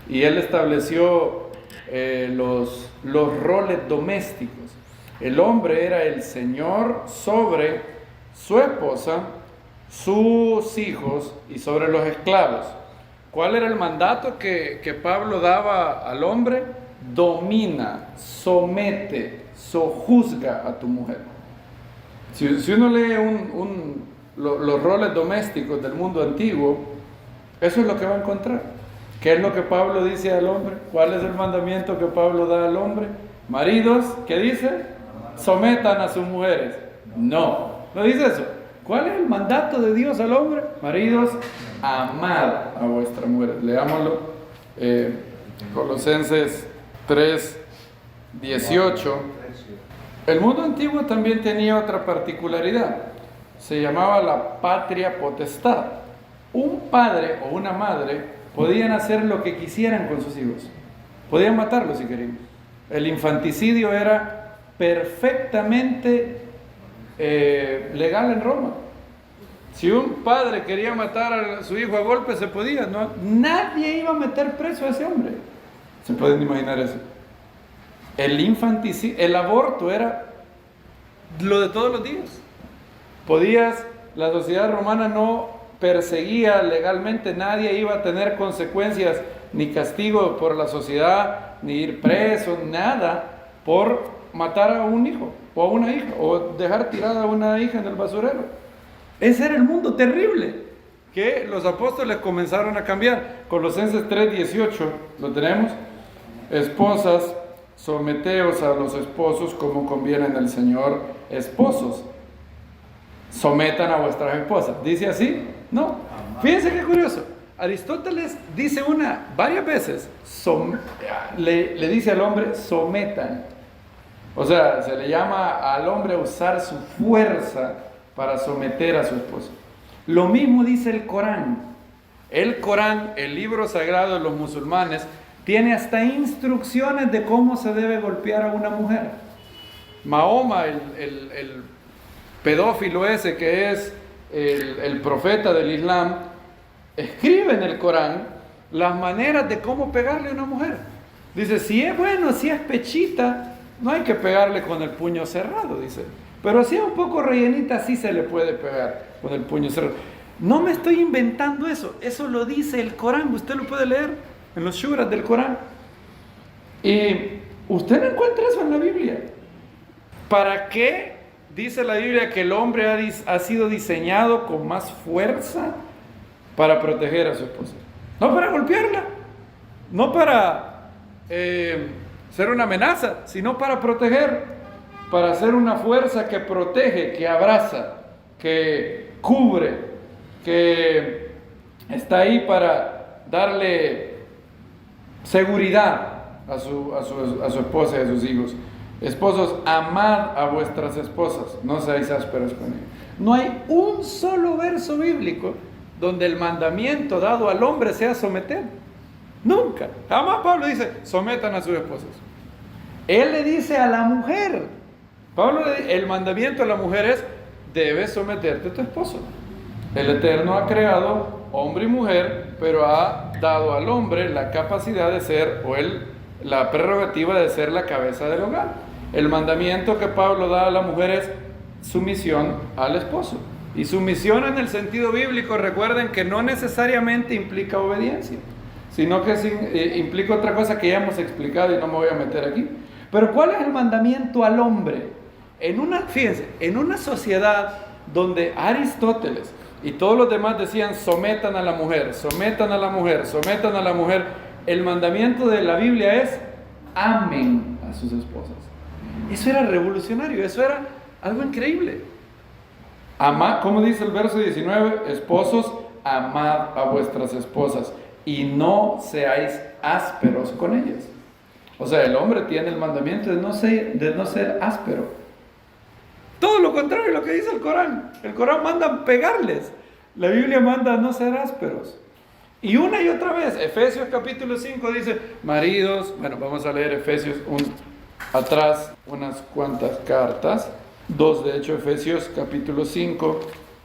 Y él estableció los roles domésticos. El hombre era el señor sobre su esposa, sus hijos y sobre los esclavos. ¿Cuál era el mandato que Pablo daba al hombre? Domina, somete, sojuzga a tu mujer. Si uno lee los roles domésticos del mundo antiguo, eso es lo que va a encontrar. ¿Qué es lo que Pablo dice al hombre? ¿Cuál es el mandamiento que Pablo da al hombre? Maridos, ¿qué dice? Sometan a sus mujeres. No dice eso. ¿Cuál es el mandato de Dios al hombre? Maridos, amad a vuestras mujeres. Leámoslo. Colosenses 3:18. El mundo antiguo también tenía otra particularidad. Se llamaba la patria potestad. Un padre o una madre podían hacer lo que quisieran con sus hijos. Podían matarlos si querían. El infanticidio era perfectamente legal en Roma. Si un padre quería matar a su hijo a golpe, se podía. Nadie iba a meter preso a ese hombre. ¿Se pueden imaginar eso? El infanticidio, el aborto era lo de todos los días. La sociedad romana no perseguía legalmente, nadie iba a tener consecuencias ni castigo por la sociedad, ni ir preso, nada por matar a un hijo o a una hija o dejar tirada a una hija en el basurero. Ese era el mundo terrible que los apóstoles comenzaron a cambiar. Colosenses 3:18, lo tenemos. Esposas, someteos a los esposos como conviene en el Señor. Esposos, sometan a vuestras esposas. ¿Dice así? No. Fíjense qué curioso. Aristóteles dice varias veces, le dice al hombre, sometan. O sea, se le llama al hombre a usar su fuerza para someter a su esposo. Lo mismo dice el Corán. El Corán, el libro sagrado de los musulmanes, tiene hasta instrucciones de cómo se debe golpear a una mujer. Mahoma, el pedófilo ese que es el profeta del Islam, escribe en el Corán las maneras de cómo pegarle a una mujer. Dice, si es pechita, no hay que pegarle con el puño cerrado, dice. Pero si es un poco rellenita, sí se le puede pegar con el puño cerrado. No me estoy inventando eso, eso lo dice el Corán, usted lo puede leer en los shuras del Corán. Y usted no encuentra eso en la Biblia. ¿Para qué dice la Biblia que el hombre ha sido diseñado con más fuerza para proteger a su esposa? No para golpearla, no para ser una amenaza, sino para proteger, para ser una fuerza que protege, que abraza, que cubre, que está ahí para darle seguridad a su esposa y a sus hijos. Esposos, amad a vuestras esposas, no seáis ásperos con ellas. No hay un solo verso bíblico donde el mandamiento dado al hombre sea someter. Nunca. Jamás Pablo dice, sometan a sus esposas. Él le dice a la mujer, el mandamiento a la mujer es, debes someterte a tu esposo. El Eterno ha creado hombre y mujer, pero ha dado al hombre la capacidad de ser, la prerrogativa de ser la cabeza del hogar. El mandamiento que Pablo da a la mujer es sumisión al esposo. Y sumisión en el sentido bíblico, recuerden que no necesariamente implica obediencia, sino que implica otra cosa que ya hemos explicado y no me voy a meter aquí. Pero ¿cuál es el mandamiento al hombre? Fíjense, en una sociedad donde Aristóteles y todos los demás decían sometan a la mujer, sometan a la mujer, sometan a la mujer, el mandamiento de la Biblia es amen a sus esposas. Eso era revolucionario, eso era algo increíble. Como dice el verso 19, esposos, amad a vuestras esposas y no seáis ásperos con ellas. O sea, el hombre tiene el mandamiento de no ser áspero. Todo lo contrario a lo que dice el Corán. El Corán manda pegarles. La Biblia manda no ser ásperos. Y una y otra vez, Efesios capítulo 5 dice, maridos, bueno, vamos a leer Efesios atrás unas cuantas cartas. 2 de hecho, Efesios capítulo 5,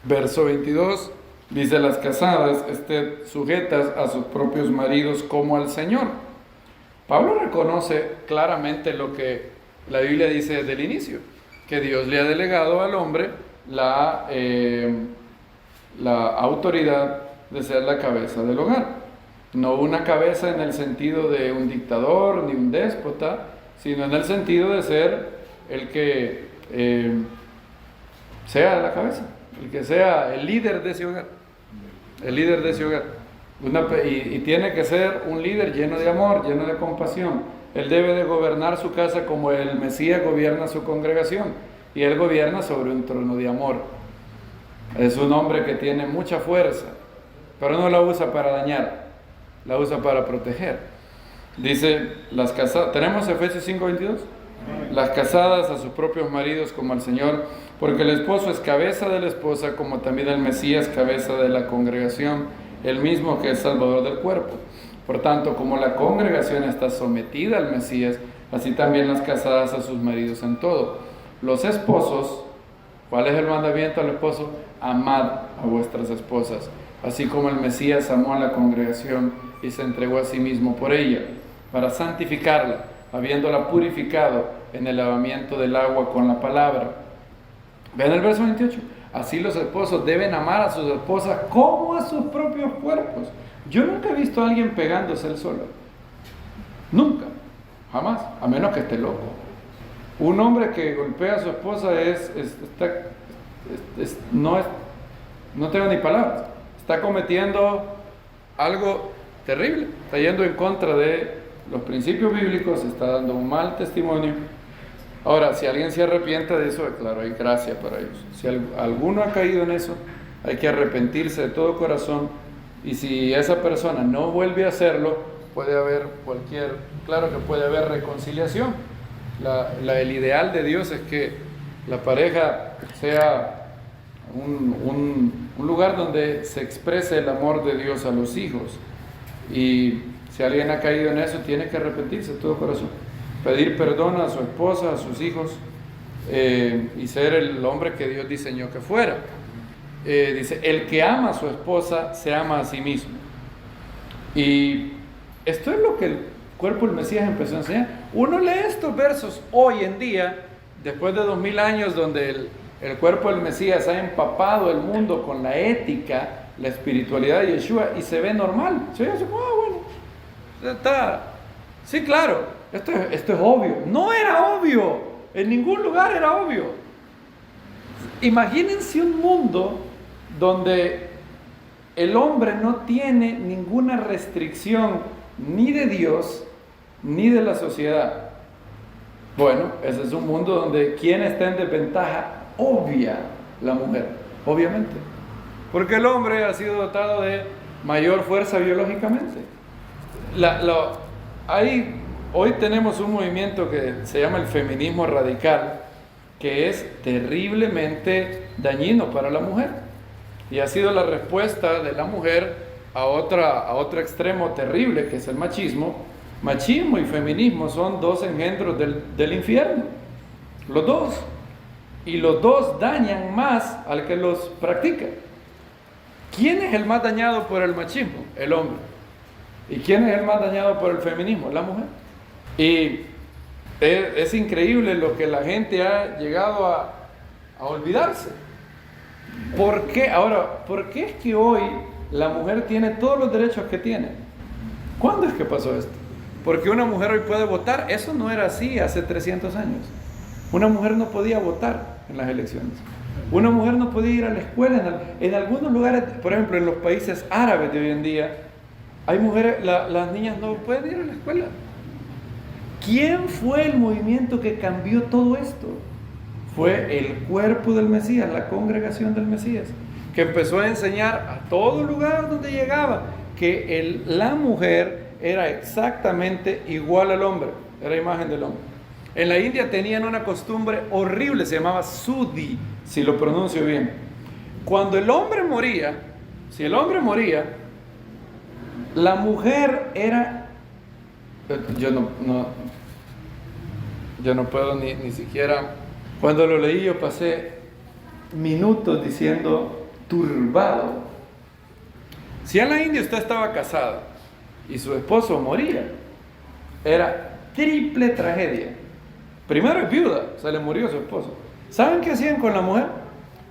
verso 22, dice, las casadas estén sujetas a sus propios maridos como al Señor. Pablo reconoce claramente lo que la Biblia dice desde el inicio, que Dios le ha delegado al hombre la autoridad de ser la cabeza del hogar. No una cabeza en el sentido de un dictador ni un déspota, sino en el sentido de ser el que sea la cabeza, el que sea el líder de ese hogar. El líder de ese hogar. Y tiene que ser un líder lleno de amor, lleno de compasión. Él debe de gobernar su casa como el Mesías gobierna su congregación. Y él gobierna sobre un trono de amor. Es un hombre que tiene mucha fuerza, pero no la usa para dañar, la usa para proteger. Dice, las casadas, ¿tenemos Efesios 5:22? Las casadas a sus propios maridos como al Señor, porque el esposo es cabeza de la esposa, como también el Mesías cabeza de la congregación, el mismo que es Salvador del cuerpo. Por tanto, como la congregación está sometida al Mesías, así también las casadas a sus maridos en todo. Los esposos, ¿cuál es el mandamiento al esposo? Amad a vuestras esposas, así como el Mesías amó a la congregación y se entregó a sí mismo por ella, para santificarla, habiéndola purificado en el lavamiento del agua con la palabra. Vean el verso 28. Así los esposos deben amar a sus esposas como a sus propios cuerpos. Yo nunca he visto a alguien pegándose él solo. Nunca, jamás, a menos que esté loco. Un hombre que golpea a su esposa no tengo ni palabras. Está cometiendo algo terrible. Está yendo en contra de los principios bíblicos, está dando un mal testimonio. Ahora, si alguien se arrepiente de eso, claro, hay gracia para ellos. Si alguno ha caído en eso, hay que arrepentirse de todo corazón. Y si esa persona no vuelve a hacerlo, puede haber claro que puede haber reconciliación. El ideal de Dios es que la pareja sea un lugar donde se exprese el amor de Dios a los hijos. Y si alguien ha caído en eso, tiene que arrepentirse de todo corazón, pedir perdón a su esposa, a sus hijos, y ser el hombre que Dios diseñó que fuera. Dice, el que ama a su esposa se ama a sí mismo. Y esto es lo que el cuerpo del Mesías empezó a enseñar. Uno lee estos versos hoy en día, después de 2000 años donde el cuerpo del Mesías ha empapado el mundo con la ética, la espiritualidad de Yeshua, y se ve normal. Se ve así, bueno, sí, claro, esto es obvio. No era obvio, en ningún lugar era obvio. Imagínense un mundo donde el hombre no tiene ninguna restricción ni de Dios ni de la sociedad. Bueno, ese es un mundo donde ¿quién está en desventaja? Obvia, la mujer, obviamente, porque el hombre ha sido dotado de mayor fuerza biológicamente. Hoy tenemos un movimiento que se llama el feminismo radical, que es terriblemente dañino para la mujer, y ha sido la respuesta de la mujer a otro extremo terrible, que es el machismo. Machismo y feminismo son dos engendros del infierno, los dos, y los dos dañan más al que los practica. ¿Quién es el más dañado por el machismo? El hombre. ¿Y quién es el más dañado por el feminismo? La mujer. Y es increíble lo que la gente ha llegado a olvidarse. ¿Por qué? Ahora, ¿por qué es que hoy la mujer tiene todos los derechos que tiene? ¿Cuándo es que pasó esto? Porque una mujer hoy puede votar. Eso no era así hace 300 años. Una mujer no podía votar en las elecciones. Una mujer no podía ir a la escuela. En algunos lugares, por ejemplo, en los países árabes de hoy en día, hay mujeres, las niñas no pueden ir a la escuela. ¿Quién fue el movimiento que cambió todo esto? Fue el cuerpo del Mesías, la congregación del Mesías, que empezó a enseñar a todo lugar donde llegaba que la mujer era exactamente igual al hombre. era imagen del hombre. En la India tenían una costumbre horrible, se llamaba sudi, si lo pronuncio bien. Cuando el hombre moría, si el hombre moría, la mujer era... Yo no puedo ni siquiera... Cuando lo leí yo pasé minutos diciendo turbado. Si en la India usted estaba casada y su esposo moría, era triple tragedia. Primero es viuda, se le murió su esposo. ¿Saben qué hacían con la mujer?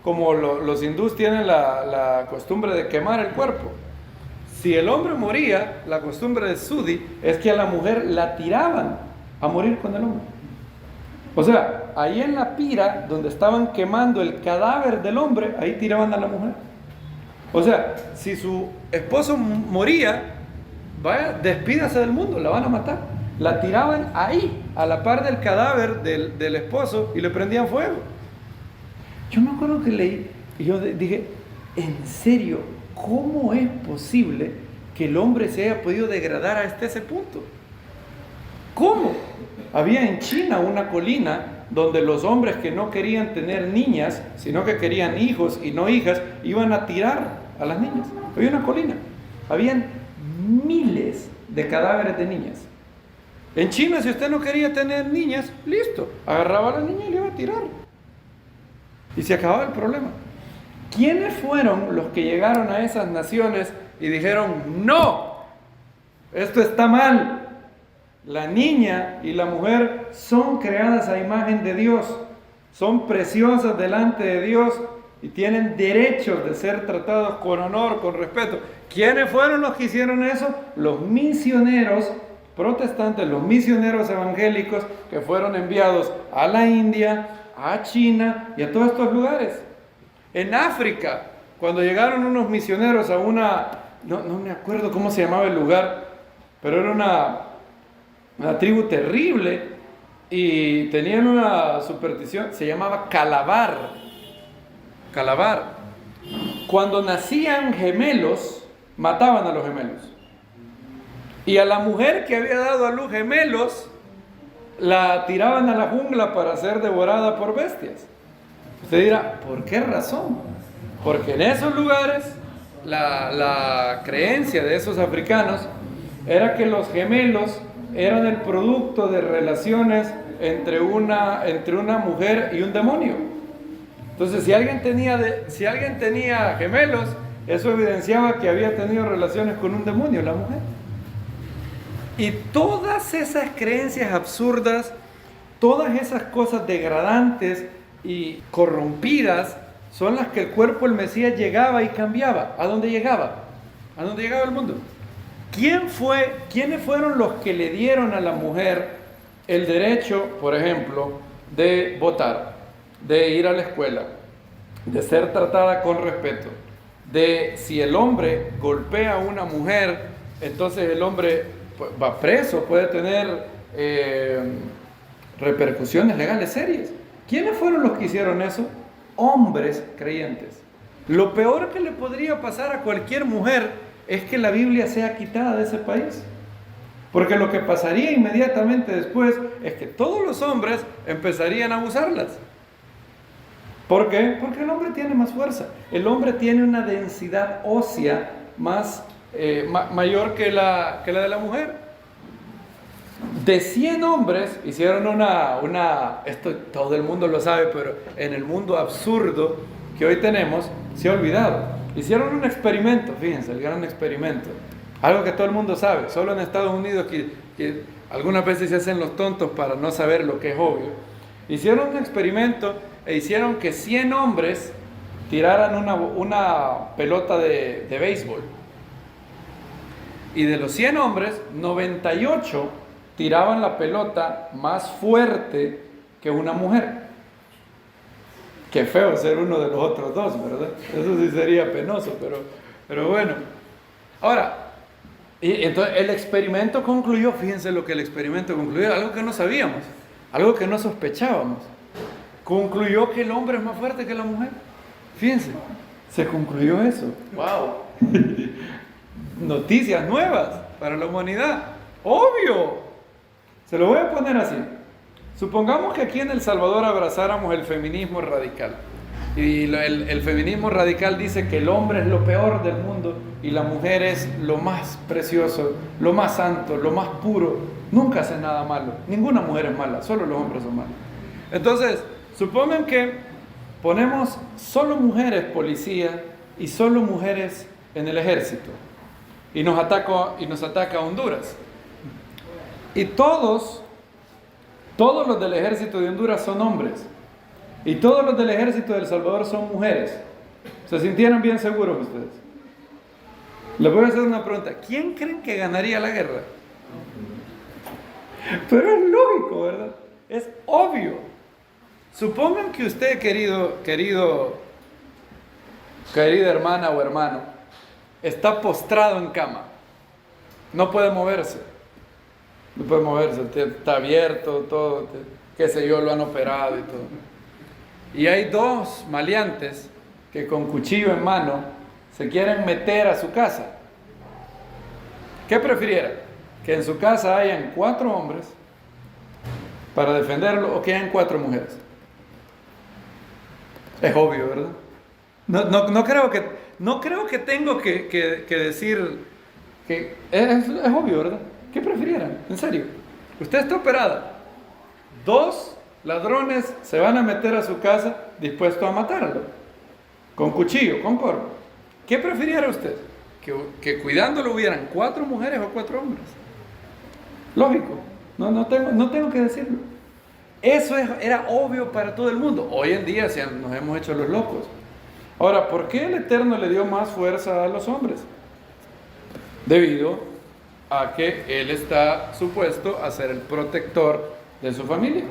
Como los hindús tienen la costumbre de quemar el cuerpo. Si el hombre moría, la costumbre de sudi es que a la mujer la tiraban a morir con el hombre. O sea, ahí en la pira donde estaban quemando el cadáver del hombre, ahí tiraban a la mujer. O sea, si su esposo moría, vaya, despídase del mundo, la van a matar. La tiraban ahí, a la par del cadáver del esposo, y le prendían fuego. Yo me acuerdo que leí, y yo dije, ¿en serio? ¿Cómo es posible que el hombre se haya podido degradar hasta ese punto? ¿Cómo? Había en China una colina donde los hombres que no querían tener niñas, sino que querían hijos y no hijas, iban a tirar a las niñas. Había una colina. Habían miles de cadáveres de niñas. En China, si usted no quería tener niñas, listo, agarraba a la niña y le iba a tirar. Y se acababa el problema. ¿Quiénes fueron los que llegaron a esas naciones y dijeron, no, esto está mal? La niña y la mujer son creadas a imagen de Dios, son preciosas delante de Dios y tienen derechos de ser tratados con honor, con respeto. ¿Quiénes fueron los que hicieron eso? Los misioneros protestantes, los misioneros evangélicos que fueron enviados a la India, a China y a todos estos lugares. En África, cuando llegaron unos misioneros a no me acuerdo cómo se llamaba el lugar, pero era una tribu terrible y tenían una superstición, se llamaba Calabar. Cuando nacían gemelos, mataban a los gemelos. Y a la mujer que había dado a luz gemelos, la tiraban a la jungla para ser devorada por bestias. Usted dirá, ¿por qué razón? Porque en esos lugares la creencia de esos africanos era que los gemelos eran el producto de relaciones entre una mujer y un demonio. Entonces, si alguien tenía gemelos, eso evidenciaba que había tenido relaciones con un demonio, la mujer. Y todas esas creencias absurdas, todas esas cosas degradantes y corrompidas, son las que el cuerpo del Mesías llegaba y cambiaba. ¿A dónde llegaba? ¿A dónde llegaba el mundo? ¿Quiénes fueron los que le dieron a la mujer el derecho, por ejemplo, de votar, de ir a la escuela, de ser tratada con respeto, de si el hombre golpea a una mujer, entonces el hombre va preso, puede tener repercusiones legales serias? ¿Quiénes fueron los que hicieron eso? Hombres creyentes. Lo peor que le podría pasar a cualquier mujer es que la Biblia sea quitada de ese país. Porque lo que pasaría inmediatamente después es que todos los hombres empezarían a usarlas. ¿Por qué? Porque el hombre tiene más fuerza. El hombre tiene una densidad ósea mayor que la de la mujer. De 100 hombres hicieron esto todo el mundo lo sabe, pero en el mundo absurdo que hoy tenemos se ha olvidado. Hicieron un experimento, fíjense, el gran experimento. Algo que todo el mundo sabe, solo en Estados Unidos que algunas veces se hacen los tontos para no saber lo que es obvio. Hicieron un experimento e hicieron que 100 hombres tiraran una pelota de béisbol. Y de los 100 hombres, 98 tiraban la pelota más fuerte que una mujer. Qué feo ser uno de los otros dos, ¿verdad? Eso sí sería penoso, pero bueno. Ahora, y entonces el experimento concluyó, fíjense lo que el experimento concluyó, algo que no sabíamos, algo que no sospechábamos. Concluyó que el hombre es más fuerte que la mujer. Fíjense, se concluyó eso. ¡Wow! Noticias nuevas para la humanidad. ¡Obvio! Se lo voy a poner así. Supongamos que aquí en El Salvador abrazáramos el feminismo radical. Y el feminismo radical dice que el hombre es lo peor del mundo y la mujer es lo más precioso, lo más santo, lo más puro. Nunca hace nada malo. Ninguna mujer es mala, solo los hombres son malos. Entonces, supongan que ponemos solo mujeres policía y solo mujeres en el ejército. Y nos ataca Honduras. Y todos los del ejército de Honduras son hombres. Y todos los del ejército de El Salvador son mujeres. ¿Se sintieran bien seguros ustedes? Les voy a hacer una pregunta. ¿Quién creen que ganaría la guerra? Pero es lógico, ¿verdad? Es obvio. Supongan que usted, querida hermana o hermano, está postrado en cama. No puede moverse. No puede moverse. Está abierto, todo. Qué sé yo, lo han operado y todo. Y hay dos maleantes que con cuchillo en mano se quieren meter a su casa. ¿Qué prefiriera? ¿Que en su casa hayan 4 hombres para defenderlo o que hayan 4 mujeres? Es obvio, ¿verdad? No creo que tengo que decir que es obvio, ¿verdad? ¿Qué prefirieran? En serio. Usted está operada. 2 ladrones se van a meter a su casa dispuestos a matarlo. Con cuchillo, con corvo. ¿Qué prefiriera usted? ¿Que cuidándolo hubieran 4 mujeres o 4 hombres? Lógico. No tengo que decirlo. Eso era obvio para todo el mundo. Hoy en día nos hemos hecho los locos. Ahora, ¿por qué el Eterno le dio más fuerza a los hombres? Debido a que Él está supuesto a ser el protector de su familia.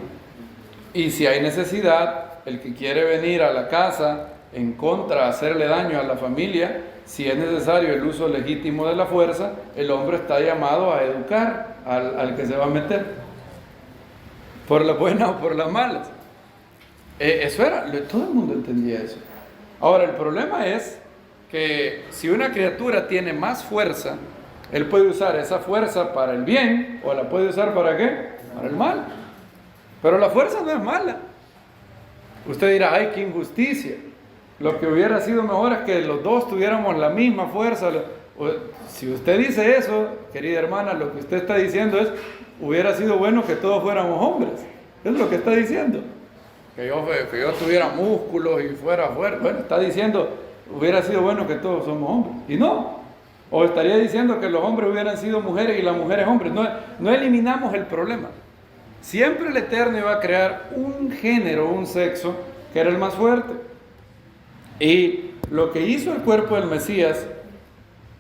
Y si hay necesidad, el que quiere venir a la casa en contra, hacerle daño a la familia, si es necesario el uso legítimo de la fuerza, el hombre está llamado a educar al que se va a meter, por la buena o por las malas. Eso era, todo el mundo entendía eso. Ahora, el problema es que si una criatura tiene más fuerza, él puede usar esa fuerza para el bien, o la puede usar ¿para qué? Para el mal. Pero la fuerza no es mala. Usted dirá, ay, qué injusticia. Lo que hubiera sido mejor es que los dos tuviéramos la misma fuerza. Si usted dice eso, querida hermana, lo que usted está diciendo es, hubiera sido bueno que todos fuéramos hombres. Es lo que está diciendo. Que yo tuviera músculos y fuera fuerte. Bueno, está diciendo, hubiera sido bueno que todos somos hombres. Y no. O estaría diciendo que los hombres hubieran sido mujeres y las mujeres hombres. No eliminamos el problema. Siempre el Eterno iba a crear un género, un sexo, que era el más fuerte. Y lo que hizo el cuerpo del Mesías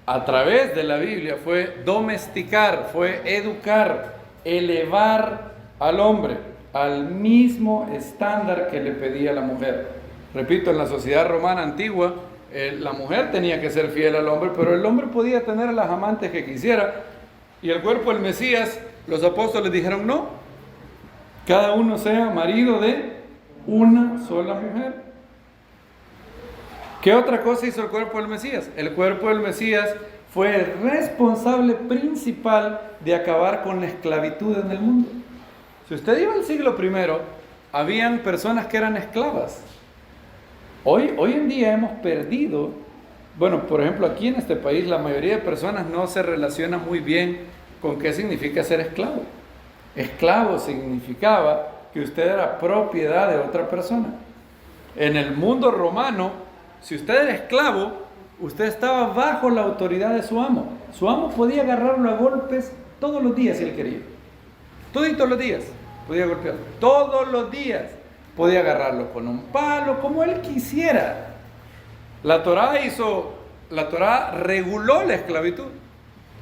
a través de la Biblia fue domesticar, fue educar, elevar al hombre al mismo estándar que le pedía la mujer. Repito, en la sociedad romana antigua, la mujer tenía que ser fiel al hombre, pero el hombre podía tener a las amantes que quisiera. Y el cuerpo del Mesías, los apóstoles dijeron no. Cada uno sea marido de una sola mujer. ¿Qué otra cosa hizo el cuerpo del Mesías? El cuerpo del Mesías fue el responsable principal de acabar con la esclavitud en el mundo. Si usted iba al siglo I, habían personas que eran esclavas. Hoy en día hemos perdido, bueno, por ejemplo, aquí en este país la mayoría de personas no se relaciona muy bien con qué significa ser esclavo. Esclavo significaba que usted era propiedad de otra persona. En el mundo romano, si usted era esclavo, usted estaba bajo la autoridad de su amo. Su amo podía agarrarlo a golpes todos los días si él quería. Toditos los días podía golpearlo. Todos los días podía agarrarlo con un palo, como él quisiera. La Torá reguló la esclavitud.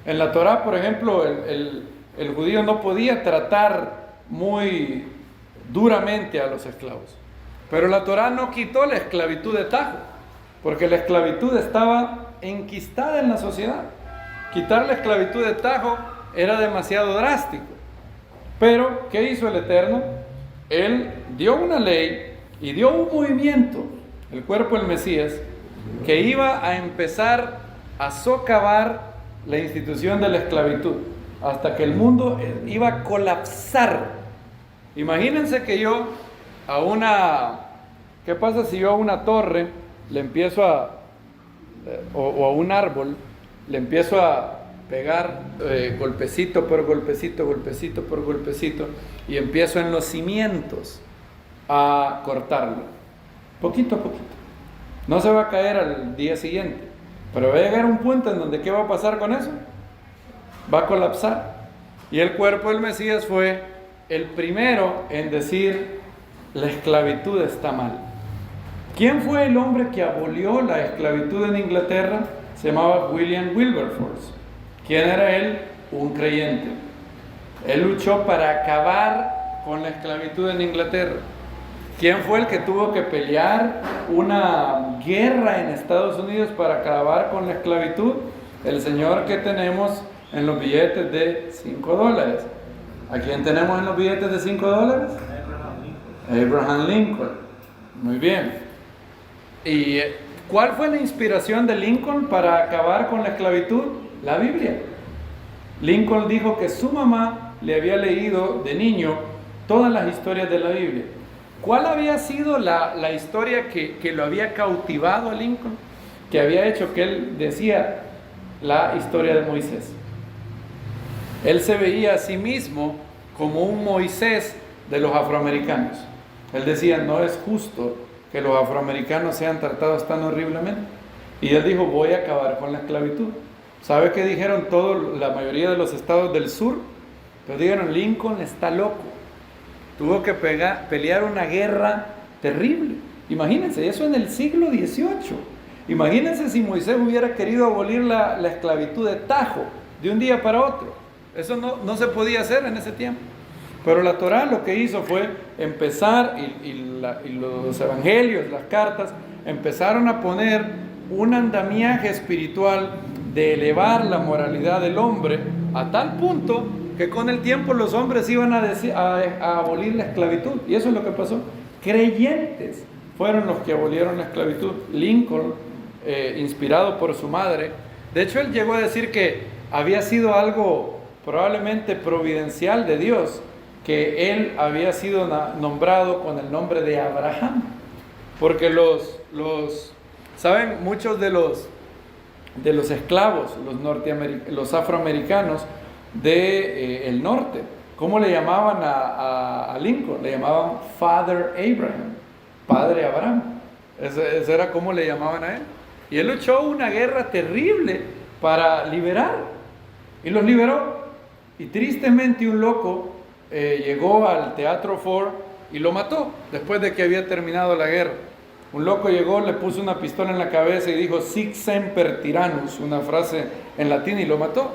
En la Torá, por ejemplo, el judío no podía tratar muy duramente a los esclavos. Pero la Torá no quitó la esclavitud de tajo, porque la esclavitud estaba enquistada en la sociedad. Quitar la esclavitud de tajo era demasiado drástico. Pero, ¿qué hizo el Eterno? Él dio una ley y dio un movimiento, el cuerpo del Mesías, que iba a empezar a socavar la institución de la esclavitud. hasta que el mundo iba a colapsar. Imagínense que yo ¿qué pasa si yo a una torre le empiezo o a un árbol le empiezo a pegar golpecito por golpecito, golpecito por golpecito, y empiezo en los cimientos a cortarlo, poquito a poquito? No se va a caer al día siguiente, pero va a llegar un punto en donde ¿qué va a pasar con eso? Va a colapsar. Y el cuerpo del Mesías fue el primero en decir: la esclavitud está mal. ¿Quién fue el hombre que abolió la esclavitud en Inglaterra? Se llamaba William Wilberforce. ¿Quién era él? Un creyente. Él luchó para acabar con la esclavitud en Inglaterra. ¿Quién fue el que tuvo que pelear una guerra en Estados Unidos para acabar con la esclavitud? El señor que tenemos en los billetes de $5. ¿A quién tenemos en los billetes de $5? Abraham Lincoln. Muy bien. ¿Y cuál fue la inspiración de Lincoln para acabar con la esclavitud? La Biblia. Lincoln dijo que su mamá le había leído de niño todas las historias de la Biblia. ¿Cuál había sido la historia que lo había cautivado a Lincoln? Que había hecho que él decía la historia de Moisés. Él se veía a sí mismo como un Moisés de los afroamericanos. Él decía: no es justo que los afroamericanos sean tratados tan horriblemente. Y él dijo: voy a acabar con la esclavitud. ¿Sabe qué dijeron la mayoría de los estados del sur? Pues dijeron: Lincoln está loco. Tuvo que pelear una guerra terrible. Imagínense, eso en el siglo XVIII. Imagínense si Moisés hubiera querido abolir la esclavitud de tajo, de un día para otro. Eso no se podía hacer en ese tiempo. Pero la Torá lo que hizo fue empezar, y los evangelios, las cartas, empezaron a poner un andamiaje espiritual de elevar la moralidad del hombre a tal punto que con el tiempo los hombres iban a abolir la esclavitud. Y eso es lo que pasó. Creyentes fueron los que abolieron la esclavitud. Lincoln, inspirado por su madre, de hecho él llegó a decir que había sido algo probablemente providencial de Dios, que él había sido nombrado con el nombre de Abraham, porque saben, muchos de los esclavos, los afroamericanos del norte, ¿cómo le llamaban a Lincoln? Le llamaban Father Abraham, Padre Abraham. Ese era como le llamaban a él. Y él luchó una guerra terrible para liberar, y los liberó. Y tristemente un loco llegó al Teatro Ford y lo mató después de que había terminado la guerra. Un loco llegó, le puso una pistola en la cabeza y dijo "Sic semper tyrannos", una frase en latín, y lo mató.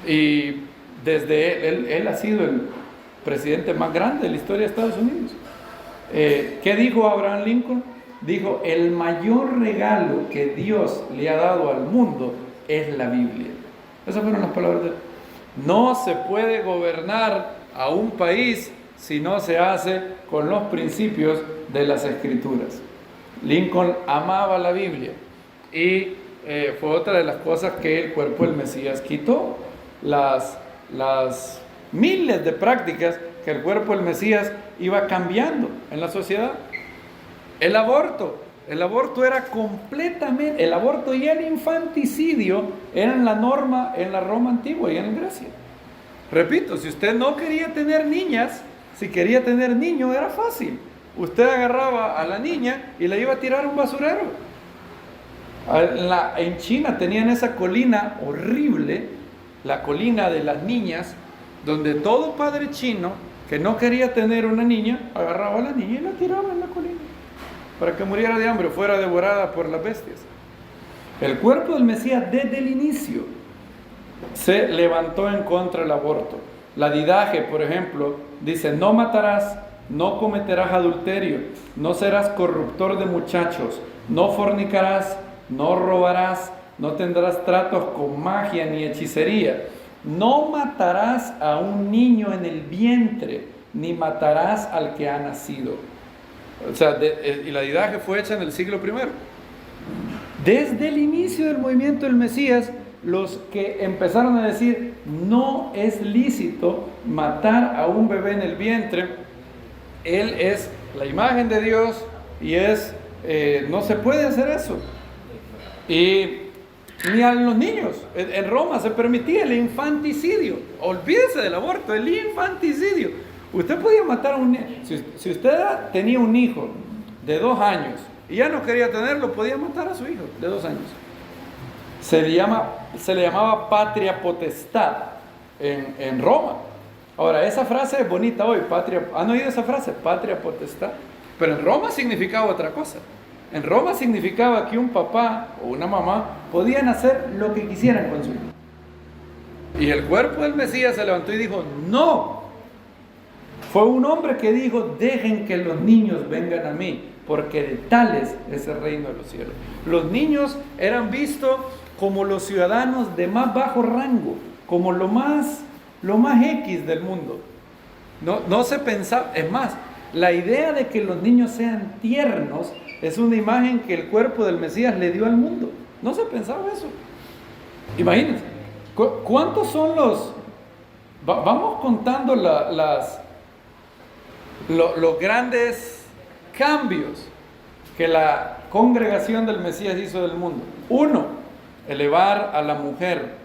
Y desde él ha sido el presidente más grande de la historia de Estados Unidos. ¿Qué dijo Abraham Lincoln? Dijo: el mayor regalo que Dios le ha dado al mundo es la Biblia. Esas fueron las palabras de él. No se puede gobernar a un país si no se hace con los principios de las Escrituras. Lincoln amaba la Biblia, y fue otra de las cosas que el cuerpo del Mesías quitó. Las miles de prácticas que el cuerpo del Mesías iba cambiando en la sociedad. El aborto era completamente, el aborto y el infanticidio eran la norma en la Roma antigua y en Grecia. Repito, si usted no quería tener niñas, si quería tener niños, era fácil. Usted agarraba a la niña y la iba a tirar a un basurero. En China tenían esa colina horrible, la colina de las niñas, donde todo padre chino que no quería tener una niña, agarraba a la niña y la tiraba en la colina para que muriera de hambre o fuera devorada por las bestias. El cuerpo del Mesías desde el inicio se levantó en contra del aborto. La Didache, por ejemplo, dice: no matarás, no cometerás adulterio, no serás corruptor de muchachos, no fornicarás, no robarás, no tendrás tratos con magia ni hechicería, no matarás a un niño en el vientre, ni matarás al que ha nacido. O sea, y la Didache fue hecha en el siglo I. Desde el inicio del movimiento del Mesías los que empezaron a decir, no es lícito matar a un bebé en el vientre, él es la imagen de Dios y no se puede hacer eso. Y ni a los niños. En Roma se permitía el infanticidio. Olvídese del aborto, el infanticidio. Usted podía matar a un niño. Si usted tenía un hijo de 2 años y ya no quería tenerlo, podía matar a su hijo de 2 años. Se le llamaba patria potestad en Roma. Ahora, esa frase es bonita hoy, patria. ¿Han oído esa frase? Patria potestad. Pero en Roma significaba otra cosa. En Roma significaba que un papá o una mamá podían hacer lo que quisieran con su hijo. Y el cuerpo del Mesías se levantó y dijo, no. Fue un hombre que dijo, dejen que los niños vengan a mí, porque de tales es el reino de los cielos. Los niños eran vistos como los ciudadanos de más bajo rango, como lo más X del mundo. No se pensaba, es más, la idea de que los niños sean tiernos es una imagen que el cuerpo del Mesías le dio al mundo. No se pensaba eso. Imagínense, ¿cuántos son los? Vamos contando los grandes cambios que la congregación del Mesías hizo del mundo. 1, elevar a la mujer.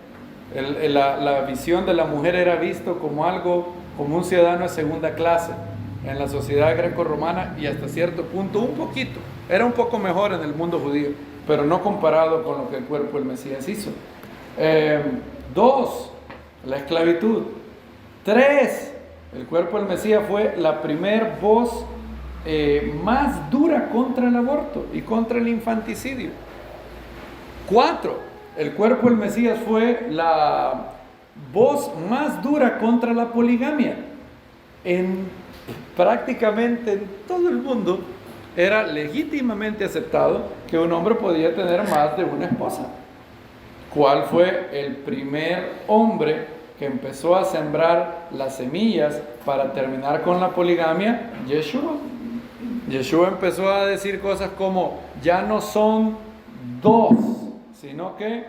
La visión de la mujer era visto como un ciudadano de segunda clase en la sociedad greco-romana, y hasta cierto punto era un poco mejor en el mundo judío, pero no comparado con lo que el cuerpo del Mesías hizo. 2, la esclavitud. 3, el cuerpo del Mesías fue la primer voz más dura contra el aborto y contra el infanticidio. 4, el cuerpo del Mesías fue la voz más dura contra la poligamia. Prácticamente en todo el mundo era legítimamente aceptado que un hombre podía tener más de una esposa. ¿Cuál fue el primer hombre que empezó a sembrar las semillas para terminar con la poligamia? Yeshua. Yeshua empezó a decir cosas como, ya no son 2, sino que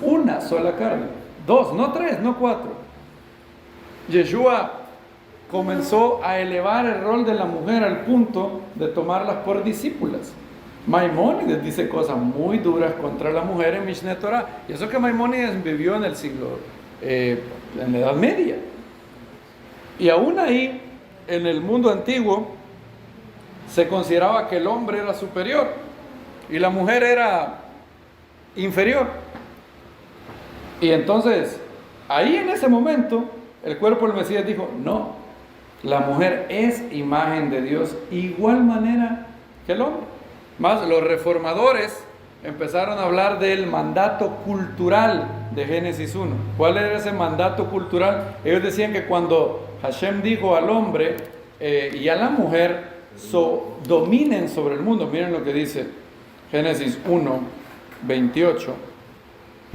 una sola carne. 2, no 3, no 4. Yeshua comenzó a elevar el rol de la mujer al punto de tomarlas por discípulas. Maimónides dice cosas muy duras contra la mujer en Mishneh Torah, y eso que Maimónides vivió en el en la Edad Media. Y aún ahí, en el mundo antiguo, se consideraba que el hombre era superior y la mujer era inferior. Y entonces, ahí en ese momento, el cuerpo del Mesías dijo, no, la mujer es imagen de Dios, igual manera que el hombre. Más los reformadores empezaron a hablar del mandato cultural de Génesis 1. ¿Cuál era ese mandato cultural? Ellos decían que cuando Hashem dijo al hombre y a la mujer, dominen sobre el mundo. Miren lo que dice Génesis 1, 28.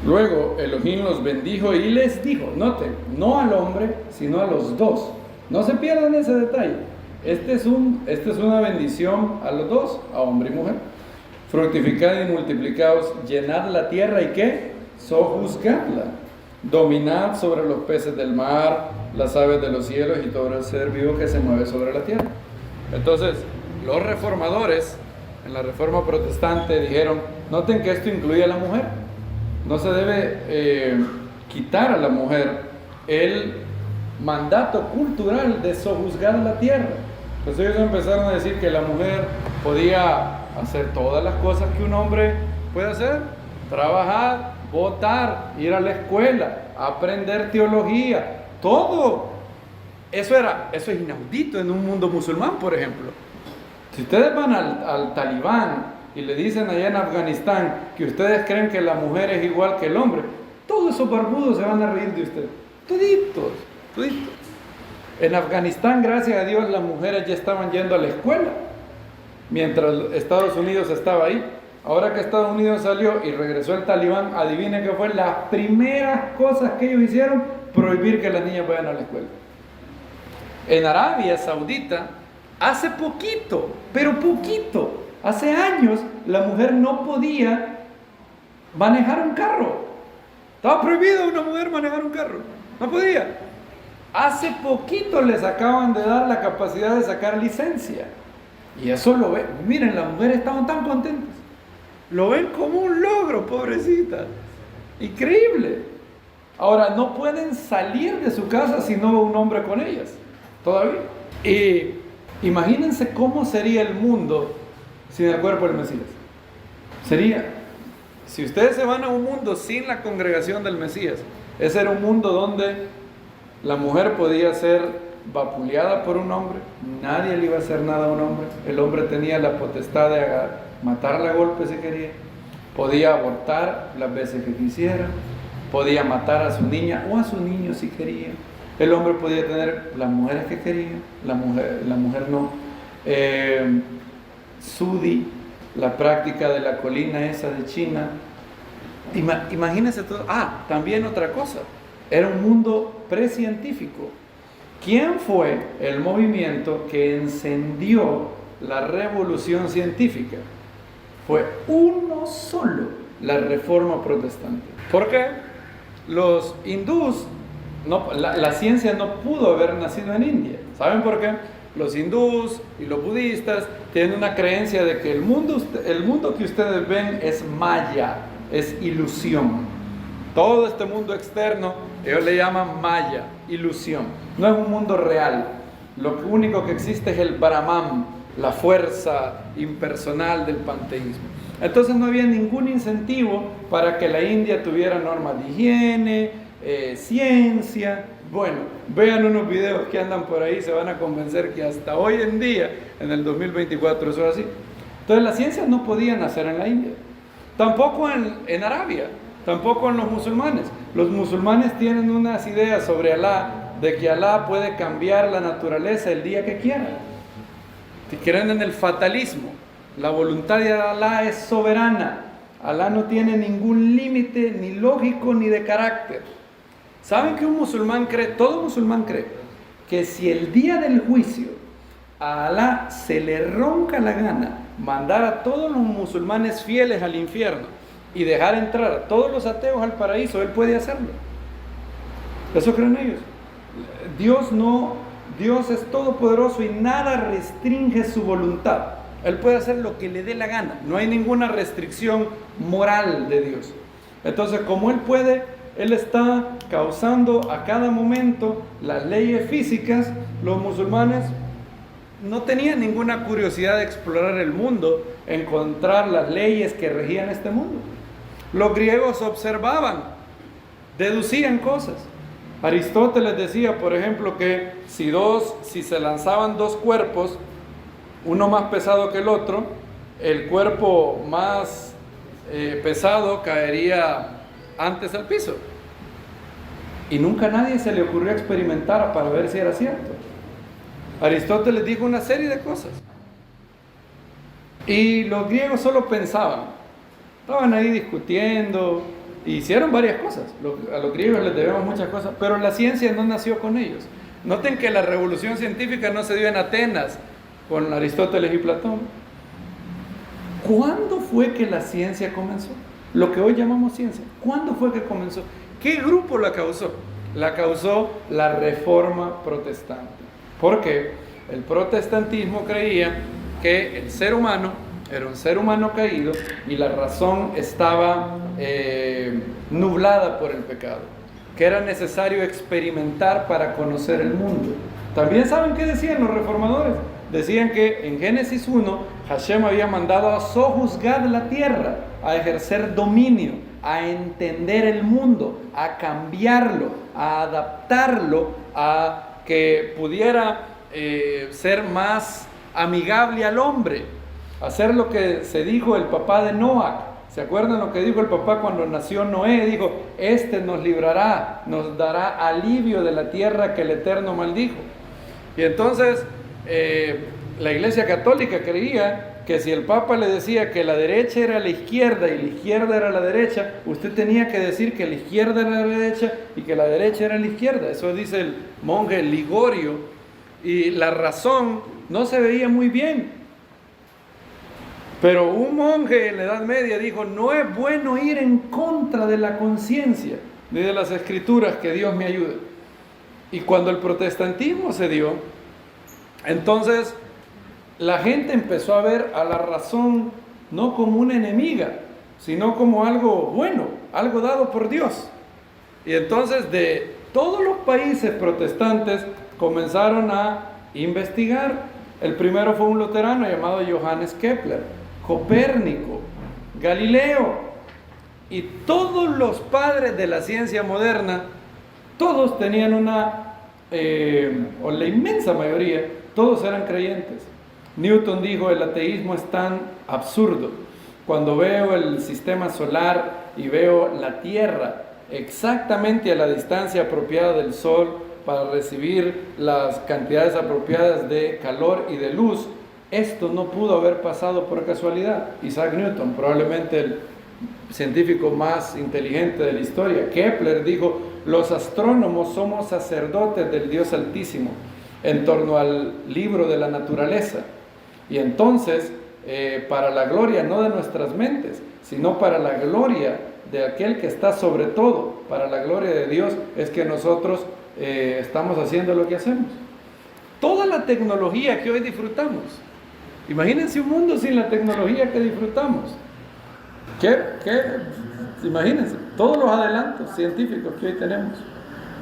Luego Elohim los bendijo y les dijo, noten, no al hombre, sino a los dos. No se pierdan ese detalle. Esta es una bendición a los dos, a hombre y mujer. Fructificad y multiplicaos, llenad la tierra y ¿qué? Sojuzgadla. Dominad sobre los peces del mar, las aves de los cielos y todo el ser vivo que se mueve sobre la tierra. Entonces, los reformadores en la Reforma Protestante dijeron, noten que esto incluye a la mujer. No se debe quitar a la mujer el mandato cultural de sojuzgar la tierra. Entonces ellos empezaron a decir que la mujer podía hacer todas las cosas que un hombre puede hacer: trabajar, votar, ir a la escuela, aprender teología, todo. Eso es inaudito en un mundo musulmán, por ejemplo. Si ustedes van al Talibán y le dicen allá en Afganistán que ustedes creen que la mujer es igual que el hombre, todos esos barbudos se van a reír de usted. Toditos. En Afganistán, gracias a Dios, las mujeres ya estaban yendo a la escuela, mientras Estados Unidos estaba ahí. Ahora que Estados Unidos salió y regresó el Talibán, adivinen qué fue las primeras cosas que ellos hicieron: prohibir que las niñas vayan a la escuela. En Arabia Saudita, hace poquito, pero poquito, hace años, la mujer no podía manejar un carro. Estaba prohibido a una mujer manejar un carro. No podía. Hace poquito les acaban de dar la capacidad de sacar licencia. Y eso lo ven. Miren, las mujeres estaban tan contentas. Lo ven como un logro, pobrecita. Increíble. Ahora, no pueden salir de su casa si no va un hombre con ellas. Todavía. Y imagínense cómo sería el mundo sin el cuerpo del Mesías. Sería, si ustedes se van a un mundo sin la congregación del Mesías, ese era un mundo donde la mujer podía ser vapuleada por un hombre, nadie le iba a hacer nada a un hombre, el hombre tenía la potestad de matarla a golpes si quería, podía abortar las veces que quisiera, podía matar a su niña o a su niño si quería, el hombre podía tener las mujeres que quería, la mujer no. Sudi, la práctica de la colina esa de China. Imagínense todo. También otra cosa, era un mundo precientífico. ¿Quién fue el movimiento que encendió la revolución científica? Fue uno solo, la Reforma Protestante. ¿Por qué? Los hindús, la ciencia no pudo haber nacido en India. ¿Saben por qué? Los hindús y los budistas tienen una creencia de que el mundo que ustedes ven es maya, es ilusión. Todo este mundo externo, ellos le llaman maya, ilusión. No es un mundo real. Lo único que existe es el Brahman, la fuerza impersonal del panteísmo. Entonces no había ningún incentivo para que la India tuviera normas de higiene, ciencia. Bueno, vean unos videos que andan por ahí, se van a convencer que hasta hoy en día, en el 2024, eso es así. Entonces la ciencia no podía nacer en la India, tampoco en Arabia, tampoco en los musulmanes. Los musulmanes tienen unas ideas sobre Alá, de que Alá puede cambiar la naturaleza el día que quiera. Si creen en el fatalismo, la voluntad de Alá es soberana. Alá no tiene ningún límite, ni lógico, ni de carácter. ¿Saben que un musulmán cree, todo musulmán cree, que si el día del juicio a Alá se le ronca la gana mandar a todos los musulmanes fieles al infierno y dejar entrar a todos los ateos al paraíso, Él puede hacerlo? Eso creen ellos. Dios es todopoderoso y nada restringe su voluntad. Él puede hacer lo que le dé la gana. No hay ninguna restricción moral de Dios. Entonces, como Él puede, Él está causando a cada momento las leyes físicas. Los musulmanes no tenían ninguna curiosidad de explorar el mundo, encontrar las leyes que regían este mundo. Los griegos observaban, deducían cosas. Aristóteles decía, por ejemplo, que si se lanzaban dos cuerpos, uno más pesado que el otro, el cuerpo más pesado caería antes al piso. Y nunca a nadie se le ocurrió experimentar para ver si era cierto. Aristóteles dijo una serie de cosas. Y los griegos solo pensaban. Estaban ahí discutiendo. Hicieron varias cosas. A los griegos les debemos muchas cosas. Pero la ciencia no nació con ellos. Noten que la revolución científica no se dio en Atenas con Aristóteles y Platón. ¿Cuándo fue que la ciencia comenzó? Lo que hoy llamamos ciencia. ¿Cuándo fue que comenzó? ¿Qué grupo la causó? La causó la Reforma Protestante. Porque el protestantismo creía que el ser humano era un ser humano caído y la razón estaba nublada por el pecado, que era necesario experimentar para conocer el mundo. También saben qué decían los reformadores. Decían que en Génesis 1 Hashem había mandado a sojuzgar la tierra, a ejercer dominio, a entender el mundo, a cambiarlo, a adaptarlo, a que pudiera ser más amigable al hombre, hacer lo que se dijo el papá de Noah. ¿Se acuerdan lo que dijo el papá cuando nació Noé? Dijo, este nos librará, nos dará alivio de la tierra que el Eterno maldijo. Y entonces la Iglesia Católica creía que si el Papa le decía que la derecha era la izquierda y la izquierda era la derecha, usted tenía que decir que la izquierda era la derecha y que la derecha era la izquierda. Eso dice el monje Ligorio. Y la razón no se veía muy bien. Pero un monje en la Edad Media dijo, no es bueno ir en contra de la conciencia. ni de las escrituras, que Dios me ayude. Y cuando el protestantismo se dio, entonces la gente empezó a ver a la razón no como una enemiga, sino como algo bueno, algo dado por Dios. Y entonces de todos los países protestantes comenzaron a investigar. El primero fue un luterano llamado Johannes Kepler, Copérnico, Galileo, y todos los padres de la ciencia moderna, todos tenían o la inmensa mayoría, todos eran creyentes. Newton dijo: el ateísmo es tan absurdo. Cuando veo el sistema solar y veo la Tierra exactamente a la distancia apropiada del Sol para recibir las cantidades apropiadas de calor y de luz, esto no pudo haber pasado por casualidad. Isaac Newton, probablemente el científico más inteligente de la historia. Kepler dijo: los astrónomos somos sacerdotes del Dios Altísimo en torno al libro de la naturaleza. Y entonces, para la gloria no de nuestras mentes, sino para la gloria de aquel que está sobre todo, para la gloria de Dios, es que nosotros estamos haciendo lo que hacemos. Toda la tecnología que hoy disfrutamos, imagínense un mundo sin la tecnología que disfrutamos. Imagínense, todos los adelantos científicos que hoy tenemos.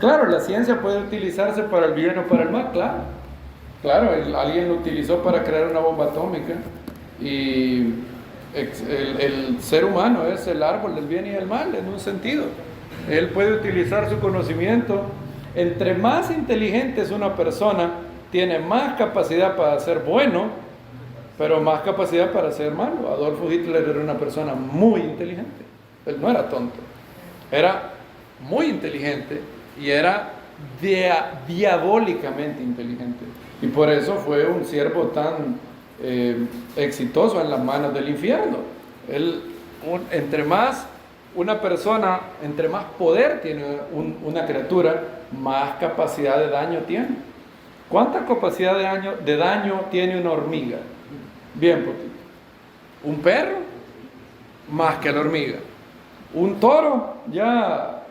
Claro, la ciencia puede utilizarse para el bien o para el mal, claro, alguien lo utilizó para crear una bomba atómica, y el ser humano es el árbol del bien y del mal, en un sentido. Él puede utilizar su conocimiento. Entre más inteligente es una persona, tiene más capacidad para ser bueno, pero más capacidad para ser malo. Adolfo Hitler era una persona muy inteligente. Él no era tonto, era muy inteligente y era diabólicamente inteligente. Y por eso fue un siervo tan exitoso en las manos del infierno. Entre más una persona, entre más poder tiene una criatura, más capacidad de daño tiene. ¿Cuánta capacidad de daño tiene una hormiga? Bien poquito. Un perro, más que la hormiga. Un toro, ya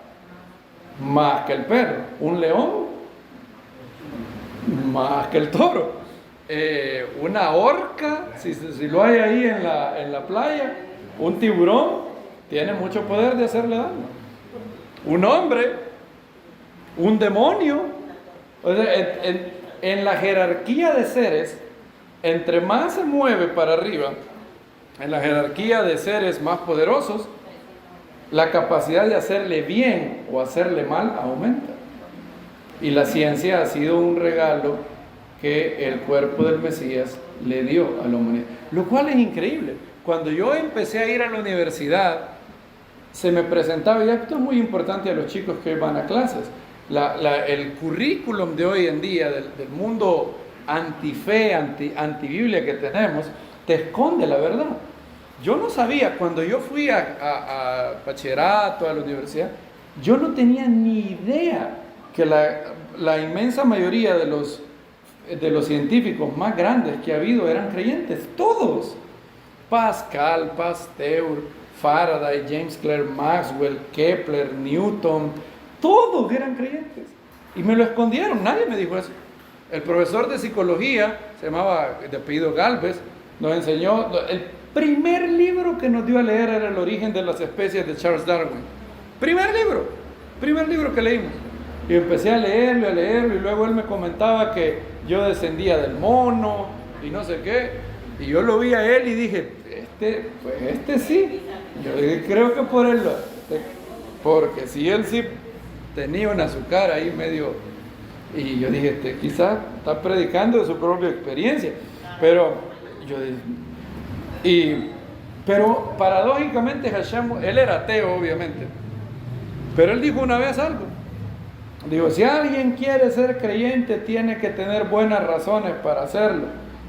más que el perro. Un león, más que el toro. Una orca, si lo hay ahí en la playa. Un tiburón tiene mucho poder de hacerle daño. Un hombre, un demonio. O sea, en la jerarquía de seres, entre más se mueve para arriba, en la jerarquía de seres más poderosos, la capacidad de hacerle bien o hacerle mal aumenta. Y la ciencia ha sido un regalo que el cuerpo del Mesías le dio a la humanidad, lo cual es increíble. Cuando yo empecé a ir a la universidad, se me presentaba, y esto es muy importante a los chicos que van a clases, el currículum de hoy en día del mundo antife, antibiblia que tenemos, te esconde la verdad. Yo no sabía, cuando yo fui a bachillerato, a la universidad, yo no tenía ni idea que la inmensa mayoría de los científicos más grandes que ha habido eran creyentes, todos. Pascal, Pasteur, Faraday, James Clerk Maxwell, Kepler, Newton, todos eran creyentes. Y me lo escondieron, nadie me dijo eso. El profesor de psicología, se llamaba de apellido Galvez, nos enseñó, el primer libro que nos dio a leer era El origen de las especies de Charles Darwin. Primer libro que leímos. Y empecé a leerlo, y luego él me comentaba que yo descendía del mono, y no sé qué. Y yo lo vi a él y dije, este sí. Yo dije, creo que por él, porque si él sí tenía un azúcar ahí medio, y yo dije, quizás está predicando de su propia experiencia, pero yo dije, pero paradójicamente Hashem, él era ateo obviamente, pero él dijo una vez algo, digo, si alguien quiere ser creyente tiene que tener buenas razones para hacerlo.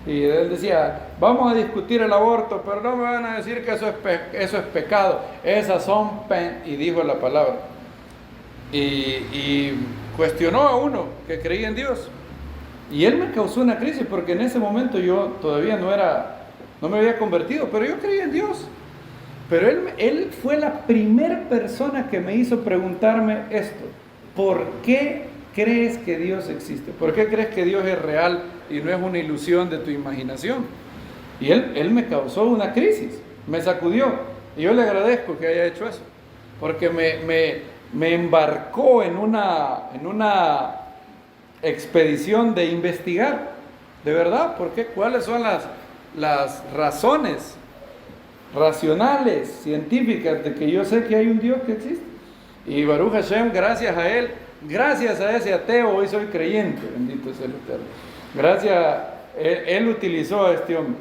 Y él decía, vamos a discutir el aborto, pero no me van a decir que eso es pecado, esas son y dijo la palabra. Y cuestionó a uno que creía en Dios. Y él me causó una crisis, porque en ese momento yo todavía no me había convertido, pero yo creía en Dios. Pero él fue la primera persona que me hizo preguntarme esto: ¿por qué crees que Dios existe? ¿Por qué crees que Dios es real y no es una ilusión de tu imaginación? Y él me causó una crisis, me sacudió, y yo le agradezco que haya hecho eso, porque me embarcó en una expedición de investigar, de verdad, cuáles son las razones racionales, científicas, de que yo sé que hay un Dios que existe. Y Baruch Hashem, gracias a él, gracias a ese ateo, hoy soy creyente, bendito sea el Eterno. Gracias, él utilizó a este hombre.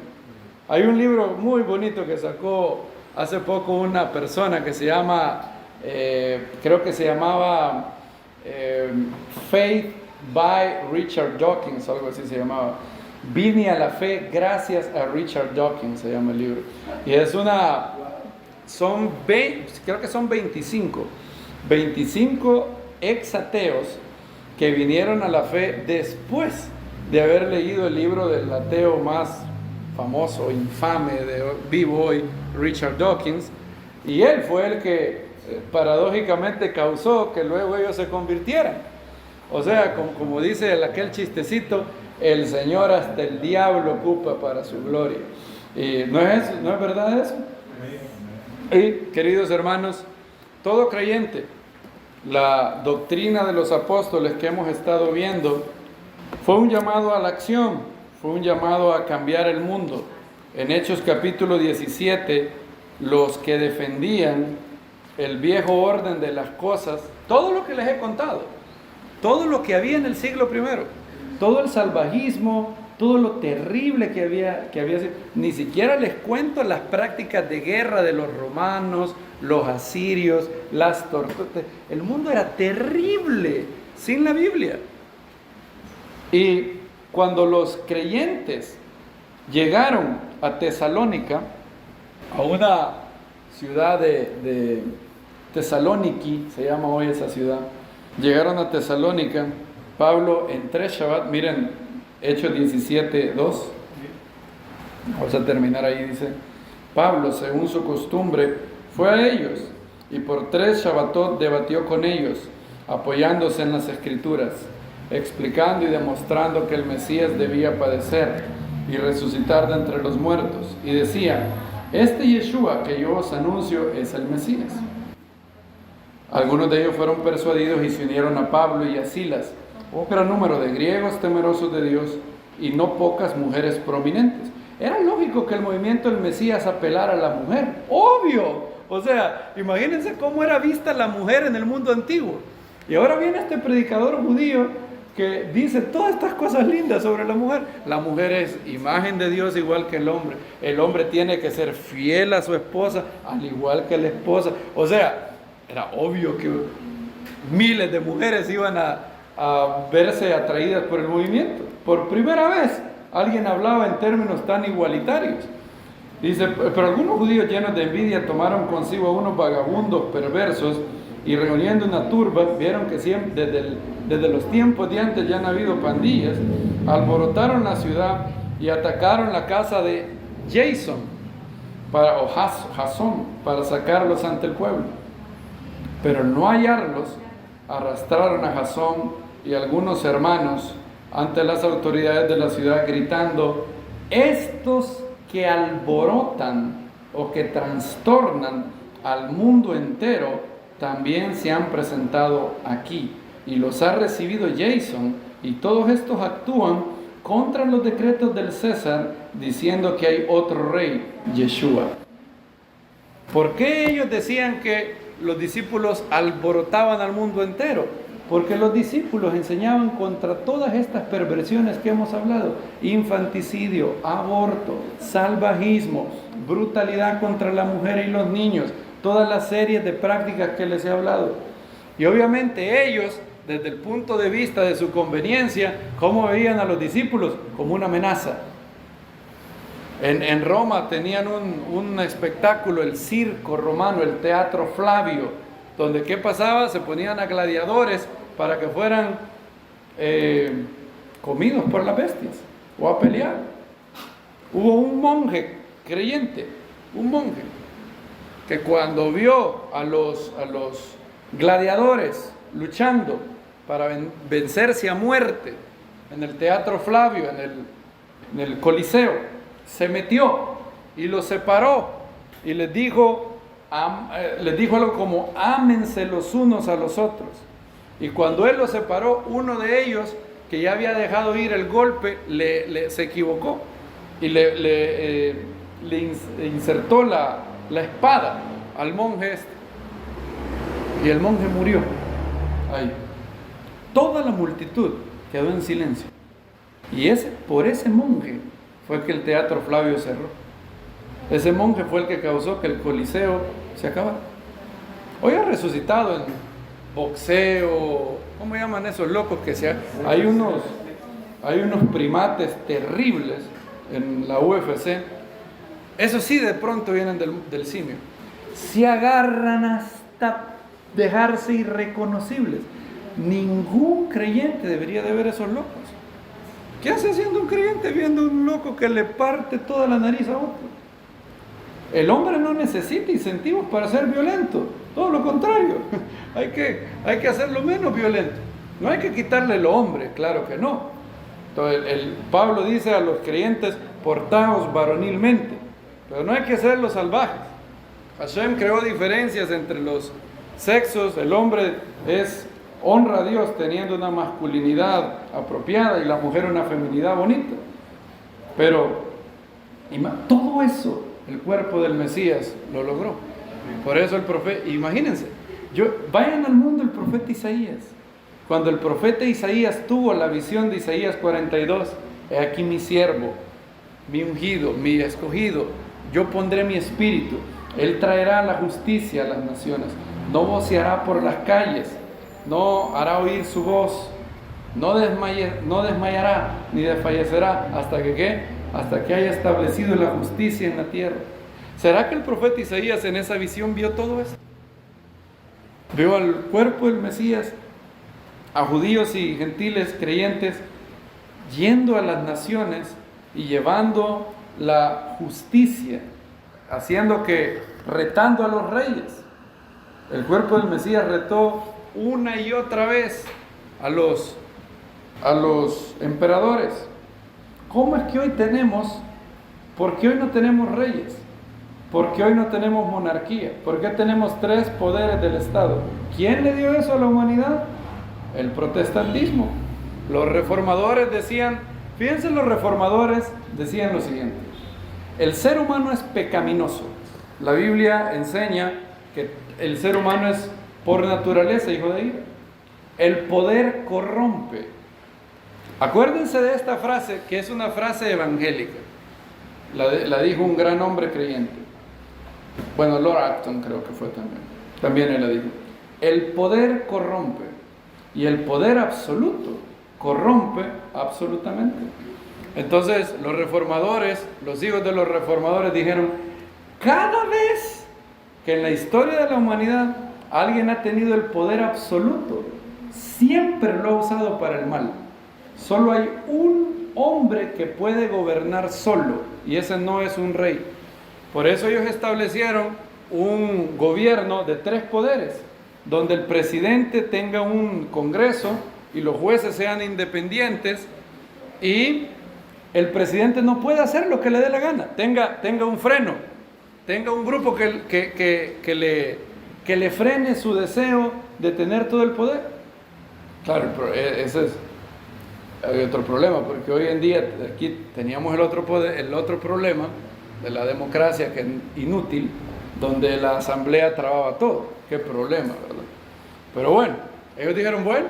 Hay un libro muy bonito que sacó hace poco una persona que se llama, creo que se llamaba Faith by Richard Dawkins, algo así se llamaba. Vine a la fe gracias a Richard Dawkins, se llama el libro. Y es creo que son 25 ex ateos que vinieron a la fe después de haber leído el libro del ateo más famoso, infame de vivo hoy, Richard Dawkins, y él fue el que paradójicamente causó que luego ellos se convirtieran. O sea, como dice aquel chistecito, el Señor hasta el diablo ocupa para su gloria. Y ¿no es verdad eso? Y, queridos hermanos, todo creyente, la doctrina de los apóstoles que hemos estado viendo fue un llamado a la acción, fue un llamado a cambiar el mundo. En Hechos capítulo 17, los que defendían el viejo orden de las cosas, todo lo que les he contado, todo lo que había en el siglo I, todo el salvajismo, todo lo terrible que había sido. Ni siquiera les cuento las prácticas de guerra de los romanos, los asirios, las torturas. El mundo era terrible sin la Biblia. Y cuando los creyentes llegaron a Tesalónica, a una ciudad de Tesalóniki, se llama hoy esa ciudad, llegaron a Tesalónica, Pablo en 3 Shabbat, miren, Hechos 17:2, vamos a terminar ahí, dice: Pablo, según su costumbre, fue a ellos y por 3 Shabbatot debatió con ellos, apoyándose en las Escrituras, explicando y demostrando que el Mesías debía padecer y resucitar de entre los muertos, y decía: este Yeshua que yo os anuncio es el Mesías. Algunos de ellos fueron persuadidos y se unieron a Pablo y a Silas, un gran número de griegos temerosos de Dios y no pocas mujeres prominentes. Era lógico que el movimiento del Mesías apelara a la mujer, obvio. O sea, imagínense cómo era vista la mujer en el mundo antiguo. Y ahora viene este predicador judío que dice todas estas cosas lindas sobre la mujer. La mujer es imagen de Dios igual que el hombre. El hombre tiene que ser fiel a su esposa al igual que la esposa. O sea, era obvio que miles de mujeres iban a verse atraídas por el movimiento. Por primera vez alguien hablaba en términos tan igualitarios. Dice: pero algunos judíos llenos de envidia tomaron consigo a unos vagabundos perversos y reuniendo una turba, vieron que siempre, desde los tiempos de antes ya han habido pandillas, alborotaron la ciudad y atacaron la casa de Jasón para sacarlos ante el pueblo. Pero al no hallarlos, arrastraron a Jasón y algunos hermanos ante las autoridades de la ciudad, gritando: estos que alborotan o que trastornan al mundo entero también se han presentado aquí, y los ha recibido Jasón, y todos estos actúan contra los decretos del César, diciendo que hay otro rey, Yeshua. ¿Por qué ellos decían que los discípulos alborotaban al mundo entero? Porque los discípulos enseñaban contra todas estas perversiones que hemos hablado: infanticidio, aborto, salvajismo, brutalidad contra la mujer y los niños, todas las series de prácticas que les he hablado. Y obviamente ellos, desde el punto de vista de su conveniencia, ¿cómo veían a los discípulos? Como una amenaza. En Roma tenían un espectáculo, el circo romano, el teatro Flavio, donde ¿qué pasaba? Se ponían a gladiadores para que fueran comidos por las bestias o a pelear. Hubo un monje creyente, un monje que cuando vio a los gladiadores luchando para vencerse a muerte en el Teatro Flavio, en el Coliseo, se metió y los separó y les dijo algo como: ámense los unos a los otros. Y cuando él los separó, uno de ellos, que ya había dejado ir el golpe, se equivocó y le insertó la espada al monje este, y el monje murió ahí. Toda la multitud quedó en silencio, y por ese monje fue que el Teatro Flavio cerró. Ese monje fue el que causó que el Coliseo se acabara. Hoy ha resucitado en boxeo, ¿cómo llaman esos locos que hay unos primates terribles en la UFC? Eso sí, de pronto vienen del simio. Se agarran hasta dejarse irreconocibles. Ningún creyente debería de ver esos locos. ¿Qué hace haciendo un creyente viendo un loco que le parte toda la nariz a otro? El hombre no necesita incentivos para ser violento, todo lo contrario. Hay que hacerlo menos violento. No hay que quitarle lo hombre, claro que no. Entonces, Pablo dice a los creyentes: portaos varonilmente, pero no hay que hacerlos salvajes. Hashem creó diferencias entre los sexos. El hombre honra a Dios teniendo una masculinidad apropiada y la mujer una feminidad bonita. Pero todo eso el cuerpo del Mesías lo logró. Por eso el profeta, imagínense, vayan al mundo el profeta Isaías. Cuando el profeta Isaías tuvo la visión de Isaías 42, he aquí mi siervo, mi ungido, mi escogido, yo pondré mi espíritu, él traerá la justicia a las naciones, no voceará por las calles, no hará oír su voz, no desmayará ni desfallecerá hasta que haya establecido la justicia en la tierra. ¿Será que el profeta Isaías en esa visión vio todo esto? Vio al cuerpo del Mesías, a judíos y gentiles creyentes yendo a las naciones y llevando la justicia, retando a los reyes. El cuerpo del Mesías retó una y otra vez a los emperadores. ¿Cómo es que hoy por qué hoy no tenemos reyes? ¿Por qué hoy no tenemos monarquía? ¿Por qué tenemos 3 poderes del Estado? ¿Quién le dio eso a la humanidad? El protestantismo. Los reformadores decían lo siguiente: el ser humano es pecaminoso. La Biblia enseña que el ser humano es por naturaleza hijo de ira. El poder corrompe. Acuérdense de esta frase, que es una frase evangélica. La dijo un gran hombre creyente. Bueno, Lord Acton creo que fue también. También él la dijo. El poder corrompe, y el poder absoluto corrompe absolutamente. Entonces los reformadores, los hijos de los reformadores dijeron: cada vez que en la historia de la humanidad alguien ha tenido el poder absoluto, siempre lo ha usado para el mal. Solo hay un hombre que puede gobernar solo, y ese no es un rey. Por eso ellos establecieron un gobierno de 3 poderes, donde el presidente tenga un congreso y los jueces sean independientes, y el presidente no puede hacer lo que le dé la gana, tenga un freno, tenga un grupo que le frene su deseo de tener todo el poder. Claro, hay otro problema, porque hoy en día aquí teníamos el otro problema de la democracia, que es inútil, donde la asamblea trababa todo. Qué problema, ¿verdad? Pero bueno, ellos dijeron: bueno,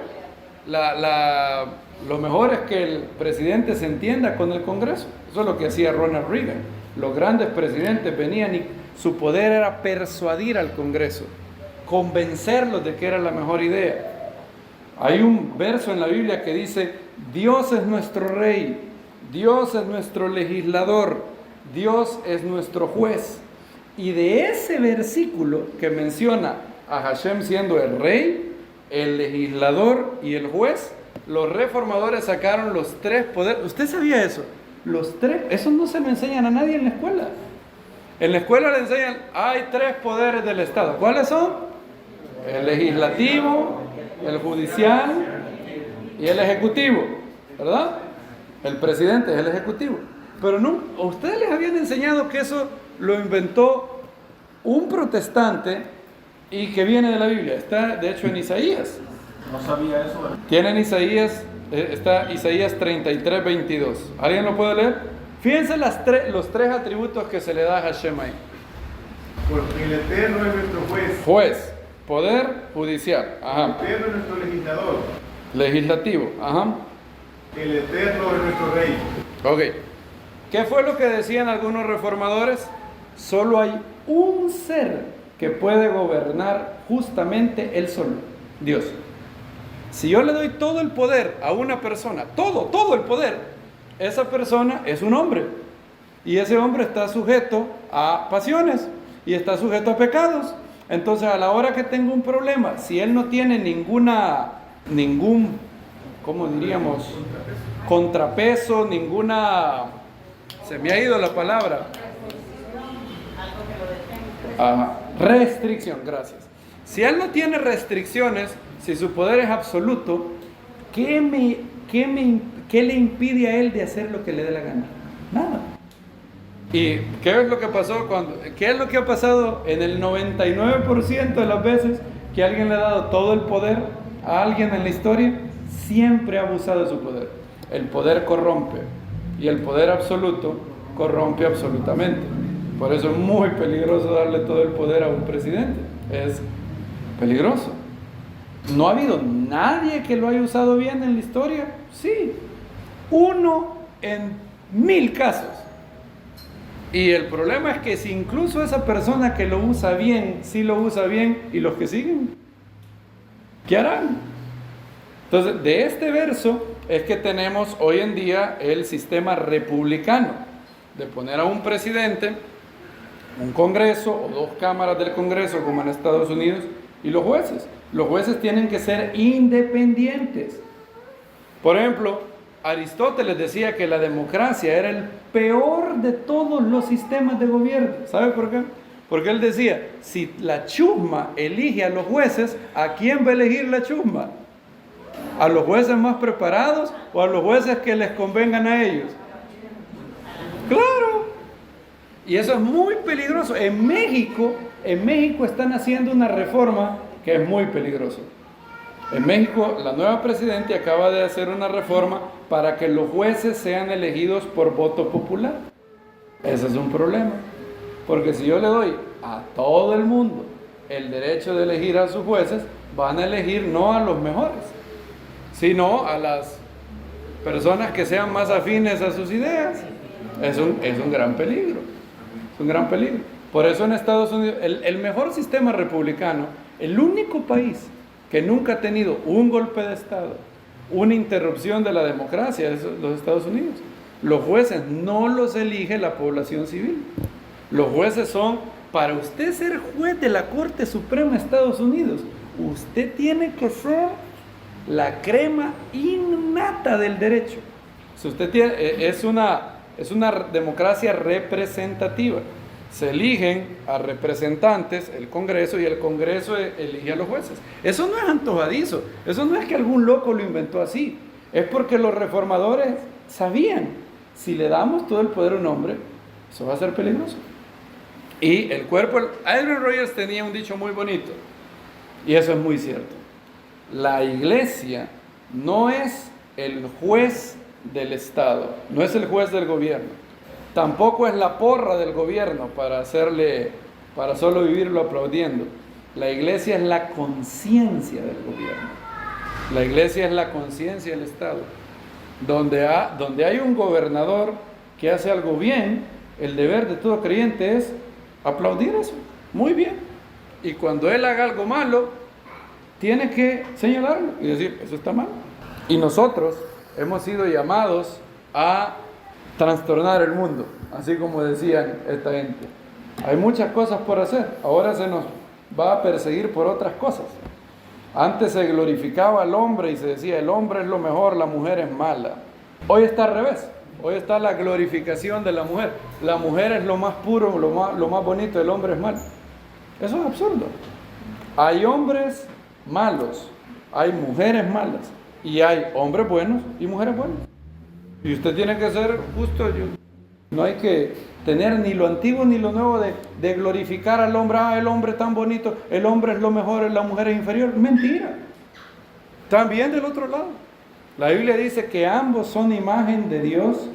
lo mejor es que el presidente se entienda con el Congreso. Eso es lo que hacía Ronald Reagan. Los grandes presidentes venían y su poder era persuadir al Congreso, convencerlos de que era la mejor idea. Hay un verso en la Biblia que dice: Dios es nuestro rey, Dios es nuestro legislador, Dios es nuestro juez. Y de ese versículo que menciona a Hashem siendo el rey, el legislador y el juez, los reformadores sacaron los 3 poderes. ¿Usted sabía eso? Los 3, eso no se lo enseñan a nadie en la escuela. En la escuela le enseñan, hay 3 poderes del Estado. ¿Cuáles son? El legislativo, el judicial y el ejecutivo, ¿verdad? El presidente es el ejecutivo. Pero no, ¿a ustedes les habían enseñado que eso lo inventó un protestante y que viene de la Biblia? Está de hecho en Isaías. No sabía eso. Tienen Isaías, está Isaías 33, 22. ¿Alguien lo puede leer? Fíjense los 3 atributos que se le da a Hashem ahí. Porque el Eterno es nuestro juez. Juez, poder judicial, ajá. El Eterno es nuestro legislador. Legislativo, ajá. El Eterno es nuestro rey. Ok. ¿Qué fue lo que decían algunos reformadores? Solo hay un ser que puede gobernar justamente él solo, Dios. Si yo le doy todo el poder a una persona, todo el poder, esa persona es un hombre. Y ese hombre está sujeto a pasiones y está sujeto a pecados. Entonces, a la hora que tengo un problema, si él no tiene ningún, ¿cómo diríamos? Contrapeso, ninguna, se me ha ido la palabra. Restricción, gracias. Si él no tiene restricciones, si su poder es absoluto, ¿qué le impide a él de hacer lo que le dé la gana? Nada. ¿Y qué es lo que pasó qué es lo que ha pasado en el 99% de las veces que alguien le ha dado todo el poder a alguien en la historia? Siempre ha abusado de su poder. El poder corrompe y el poder absoluto corrompe absolutamente. Por eso es muy peligroso darle todo el poder a un presidente. Es peligroso. ¿No ha habido nadie que lo haya usado bien en la historia? Sí, 1 en 1000 casos. Y el problema es que si incluso esa persona que lo usa bien, sí lo usa bien, y los que siguen, ¿qué harán? Entonces, de este verso es que tenemos hoy en día el sistema republicano, de poner a un presidente, un congreso o 2 cámaras del congreso como en Estados Unidos, y los jueces. Los jueces tienen que ser independientes. Por ejemplo, Aristóteles decía que la democracia era el peor de todos los sistemas de gobierno. ¿Sabe por qué? Porque él decía, si la chusma elige a los jueces, ¿a quién va a elegir la chusma? ¿A los jueces más preparados o a los jueces que les convengan a ellos? ¡Claro! Y eso es muy peligroso. En México están haciendo una reforma que es muy peligrosa. En México, la nueva presidenta acaba de hacer una reforma para que los jueces sean elegidos por voto popular. Ese es un problema. Porque si yo le doy a todo el mundo el derecho de elegir a sus jueces, van a elegir no a los mejores, sino a las personas que sean más afines a sus ideas. Es un gran peligro. Es un gran peligro. Por eso en Estados Unidos, el mejor sistema republicano, el único país que nunca ha tenido un golpe de Estado, una interrupción de la democracia, es los Estados Unidos. Los jueces no los elige la población civil. Los jueces son, para usted ser juez de la Corte Suprema de Estados Unidos, usted tiene que ser la crema innata del derecho. Si usted tiene, es una democracia representativa. Se eligen a representantes, el Congreso, y el Congreso elige a los jueces. Eso no es antojadizo, eso no es que algún loco lo inventó así, es porque los reformadores sabían, si le damos todo el poder a un hombre, eso va a ser peligroso. Y el cuerpo, Adrian Rogers tenía un dicho muy bonito, y eso es muy cierto: la iglesia no es el juez del Estado, no es el juez del gobierno. Tampoco es la porra del gobierno para solo vivirlo aplaudiendo. La iglesia es la conciencia del gobierno. La iglesia es la conciencia del Estado. Donde hay un gobernador que hace algo bien, el deber de todo creyente es aplaudir eso. Muy bien. Y cuando él haga algo malo, tiene que señalarlo y decir, eso está mal. Y nosotros hemos sido llamados a trastornar el mundo, así como decían esta gente. Hay muchas cosas por hacer. Ahora se nos va a perseguir por otras cosas. Antes se glorificaba al hombre y se decía, el hombre es lo mejor, la mujer es mala. Hoy está al revés. Hoy está la glorificación de la mujer. La mujer es lo más puro, lo más bonito, el hombre es malo. Eso es absurdo. Hay hombres malos, hay mujeres malas, y hay hombres buenos y mujeres buenas. Y usted tiene que ser justo. No hay que tener ni lo antiguo ni lo nuevo de glorificar al hombre. El hombre es tan bonito, el hombre es lo mejor, la mujer es inferior. Mentira. También del otro lado. La Biblia dice que ambos son imagen de Dios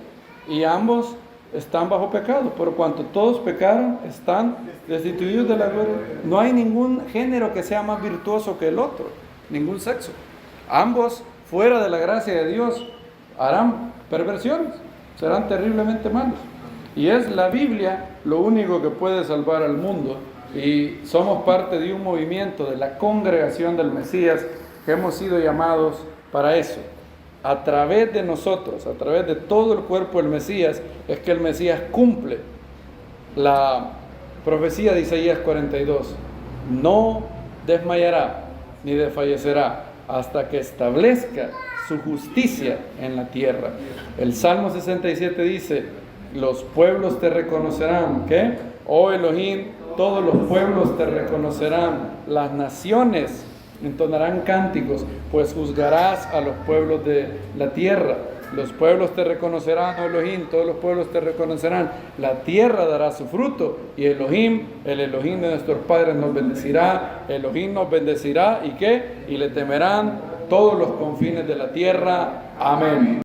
y ambos están bajo pecado. Por cuanto todos pecaron, están destituidos de la gloria. No hay ningún género que sea más virtuoso que el otro, ningún sexo. Ambos, fuera de la gracia de Dios, harán perversiones, serán terriblemente malos. Y es la Biblia lo único que puede salvar al mundo. Y somos parte de un movimiento de la congregación del Mesías que hemos sido llamados para eso. A través de nosotros, a través de todo el cuerpo del Mesías, es que el Mesías cumple la profecía de Isaías 42. No desmayará ni desfallecerá hasta que establezca su justicia en la tierra. El Salmo 67 dice: los pueblos te reconocerán, ¿qué? Oh Elohim, todos los pueblos te reconocerán, las naciones entonarán cánticos, pues juzgarás a los pueblos de la tierra. Los pueblos te reconocerán, oh Elohim, todos los pueblos te reconocerán. La tierra dará su fruto, y Elohim, el Elohim de nuestros padres, nos bendecirá. Elohim nos bendecirá, ¿y qué? Y le temerán todos los confines de la tierra. Amén.